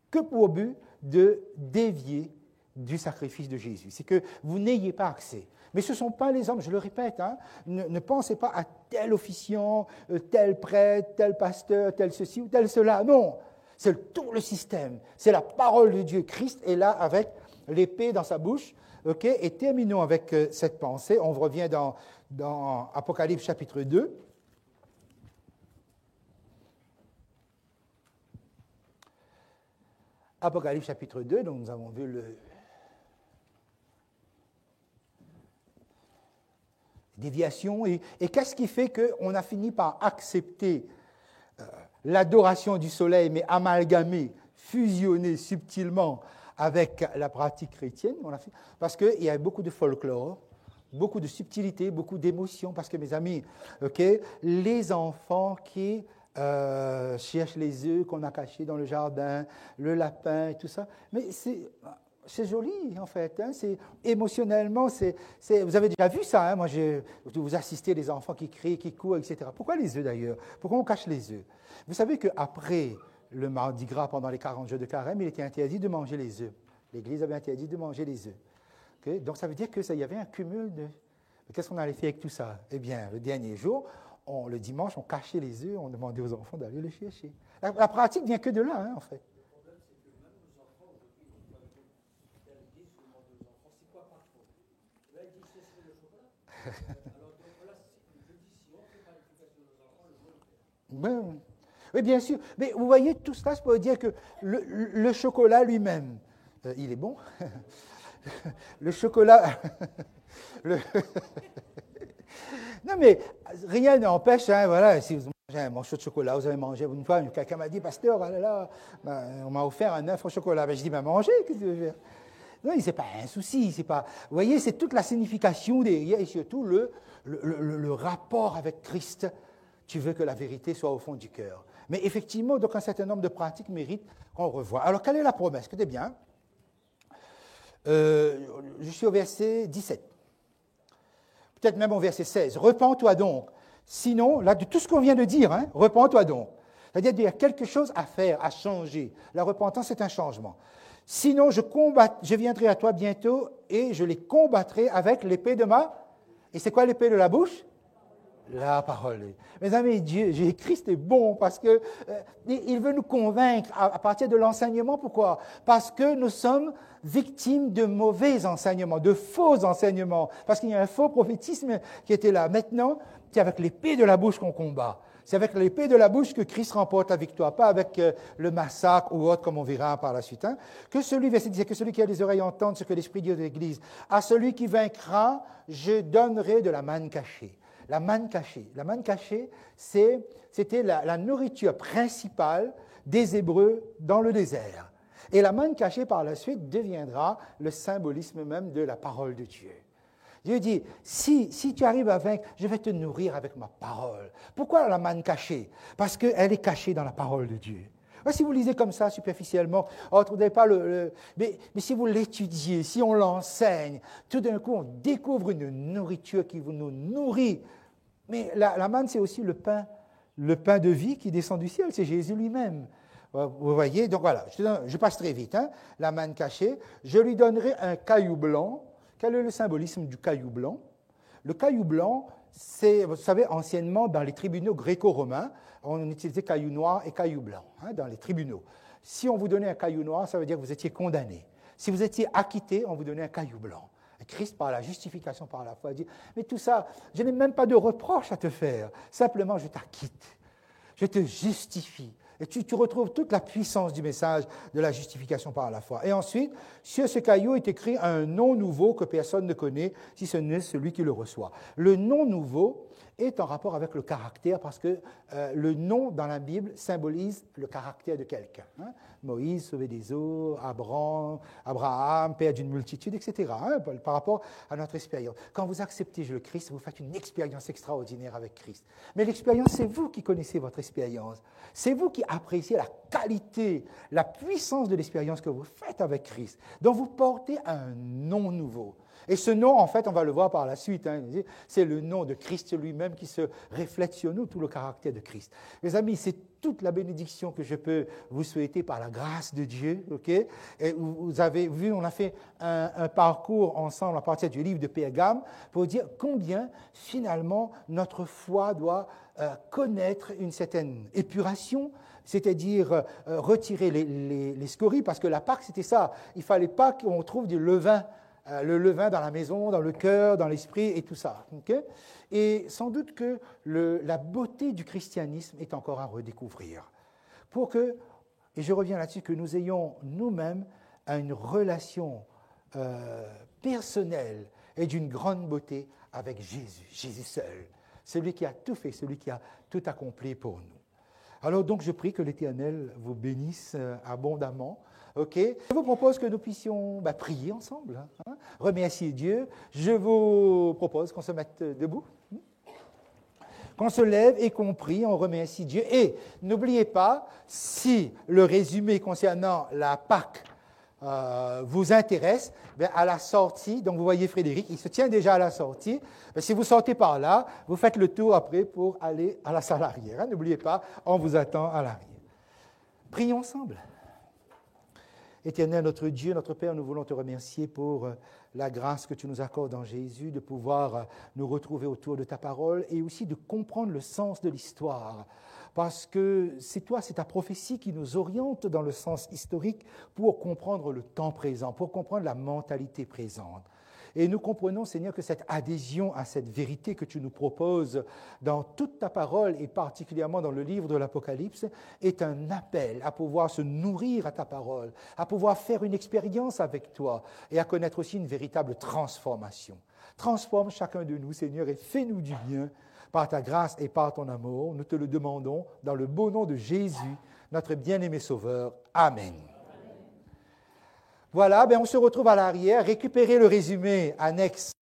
que pour but de dévier du sacrifice de Jésus. C'est que vous n'ayez pas accès. Mais ce ne sont pas les hommes, je le répète, hein, ne pensez pas à tel officiant, tel prêtre, tel pasteur, tel ceci ou tel cela. Non, c'est tout le système. C'est la parole de Dieu. Christ est là avec l'épée dans sa bouche. Ok, et terminons avec cette pensée. On revient dans Apocalypse chapitre 2. Apocalypse chapitre 2, donc nous avons vu déviation. Et qu'est-ce qui fait qu'on a fini par accepter l'adoration du soleil, mais amalgamée, fusionnée subtilement avec la pratique chrétienne? Parce qu'il y a beaucoup de folklore, beaucoup de subtilité, beaucoup d'émotions. Parce que, mes amis, les enfants qui cherchent les œufs qu'on a cachés dans le jardin, le lapin et tout ça, mais c'est joli, en fait. C'est, émotionnellement, vous avez déjà vu ça. Moi, vous assistez les enfants qui crient, qui courent, etc. Pourquoi les œufs, d'ailleurs? Pourquoi on cache les œufs? Vous savez qu'après le mardi gras, pendant les 40 jours de carême, il était interdit de manger les œufs. L'Église avait interdit de manger les œufs. Donc, ça veut dire qu'il y avait un cumul de... Qu'est-ce qu'on allait faire avec tout ça? Eh bien, le dernier jour, le dimanche, on cachait les œufs, on demandait aux enfants d'aller les chercher. La pratique vient que de là, en fait. Ben, oui, bien sûr. Mais vous voyez, tout cela, ça peut dire que le chocolat lui-même, il est bon. Le chocolat... Non, mais rien n'empêche, voilà, si vous mangez un morceau de chocolat, vous avez mangé une fois, quelqu'un m'a dit, pasteur, oh là là, on m'a offert un œuf au chocolat. Ben, je dis, mangez, qu'est-ce que tu veux faire? Non, ce n'est pas un souci. C'est pas... Vous voyez, c'est toute la signification derrière et surtout le rapport avec Christ. Tu veux que la vérité soit au fond du cœur. Mais effectivement, donc un certain nombre de pratiques méritent qu'on revoie. Alors, quelle est la promesse? Écoutez bien. Je suis au verset 17. Peut-être même au verset 16. Repens-toi donc. Sinon, là, de tout ce qu'on vient de dire, repens-toi donc. C'est-à-dire qu'il y a quelque chose à faire, à changer. La repentance, c'est un changement. Sinon, je viendrai à toi bientôt et je les combattrai avec l'épée de ma... Et c'est quoi l'épée de la bouche? La parole. Mes amis, Christ est bon parce que il veut nous convaincre à partir de l'enseignement. Pourquoi? Parce que nous sommes victimes de mauvais enseignements, de faux enseignements. Parce qu'il y a un faux prophétisme qui était là. Maintenant, c'est avec l'épée de la bouche qu'on combat. C'est avec l'épée de la bouche que Christ remporte la victoire, pas avec le massacre ou autre, comme on verra par la suite. Verset 10, que celui qui a des oreilles entende ce que l'Esprit dit aux églises. À celui qui vaincra, je donnerai de la manne cachée. La manne cachée. La manne cachée, c'était la nourriture principale des Hébreux dans le désert. Et la manne cachée, par la suite, deviendra le symbolisme même de la parole de Dieu. Dieu dit, si tu arrives à vaincre, je vais te nourrir avec ma parole. Pourquoi la manne cachée? Parce qu'elle est cachée dans la parole de Dieu. Si vous lisez comme ça, superficiellement, vous ne trouvez pas mais si vous l'étudiez, si on l'enseigne, tout d'un coup, on découvre une nourriture qui nous nourrit. Mais la manne, c'est aussi le pain de vie qui descend du ciel, c'est Jésus lui-même. Vous voyez, donc voilà, je passe très vite. La manne cachée, je lui donnerai un caillou blanc. Quel est le symbolisme du caillou blanc? Le caillou blanc, c'est, vous savez, anciennement, dans les tribunaux gréco-romains, on utilisait caillou noir et caillou blanc dans les tribunaux. Si on vous donnait un caillou noir, ça veut dire que vous étiez condamné. Si vous étiez acquitté, on vous donnait un caillou blanc. Et Christ, par la justification, par la foi, dit, mais tout ça, je n'ai même pas de reproche à te faire. Simplement, je t'acquitte. Je te justifie. Et tu retrouves toute la puissance du message de la justification par la foi. Et ensuite, sur ce caillou est écrit un nom nouveau que personne ne connaît, si ce n'est celui qui le reçoit. Le nom nouveau est en rapport avec le caractère, parce que le nom dans la Bible symbolise le caractère de quelqu'un. Moïse, sauvé des eaux, Abraham, père d'une multitude, etc., par rapport à notre expérience. Quand vous acceptez le Christ, vous faites une expérience extraordinaire avec Christ. Mais l'expérience, c'est vous qui connaissez votre expérience. C'est vous qui appréciez la qualité, la puissance de l'expérience que vous faites avec Christ. Donc vous portez un nom nouveau. Et ce nom, en fait, on va le voir par la suite, c'est le nom de Christ lui-même qui se reflète sur nous, tout le caractère de Christ. Mes amis, c'est toute la bénédiction que je peux vous souhaiter par la grâce de Dieu. Okay? Et vous avez vu, on a fait un parcours ensemble à partir du livre de Pergame pour dire combien, finalement, notre foi doit connaître une certaine épuration, c'est-à-dire retirer les scories, parce que la Pâque, c'était ça. Il ne fallait pas qu'on trouve du levain, le levain dans la maison, dans le cœur, dans l'esprit et tout ça. Okay? Et sans doute que la beauté du christianisme est encore à redécouvrir. Pour que, et je reviens là-dessus, que nous ayons nous-mêmes une relation personnelle et d'une grande beauté avec Jésus, Jésus seul, celui qui a tout fait, celui qui a tout accompli pour nous. Alors donc je prie que l'Éternel vous bénisse abondamment. Ok. Je vous propose que nous puissions prier ensemble, hein, remercier Dieu. Je vous propose qu'on se mette debout, qu'on se lève et qu'on prie, on remercie Dieu. Et n'oubliez pas, si le résumé concernant la Pâque vous intéresse, à la sortie, donc vous voyez Frédéric, il se tient déjà à la sortie. Si vous sortez par là, vous faites le tour après pour aller à la salle arrière. Hein. N'oubliez pas, on vous attend à l'arrière. Prions ensemble. Éternel, notre Dieu, notre Père, nous voulons te remercier pour la grâce que tu nous accordes en Jésus, de pouvoir nous retrouver autour de ta parole et aussi de comprendre le sens de l'histoire. Parce que c'est toi, c'est ta prophétie qui nous oriente dans le sens historique pour comprendre le temps présent, pour comprendre la mentalité présente. Et nous comprenons, Seigneur, que cette adhésion à cette vérité que tu nous proposes dans toute ta parole, et particulièrement dans le livre de l'Apocalypse, est un appel à pouvoir se nourrir à ta parole, à pouvoir faire une expérience avec toi et à connaître aussi une véritable transformation. Transforme chacun de nous, Seigneur, et fais-nous du bien par ta grâce et par ton amour. Nous te le demandons dans le beau nom de Jésus, notre bien-aimé Sauveur. Amen. Voilà, on se retrouve à l'arrière. Récupérez le résumé annexe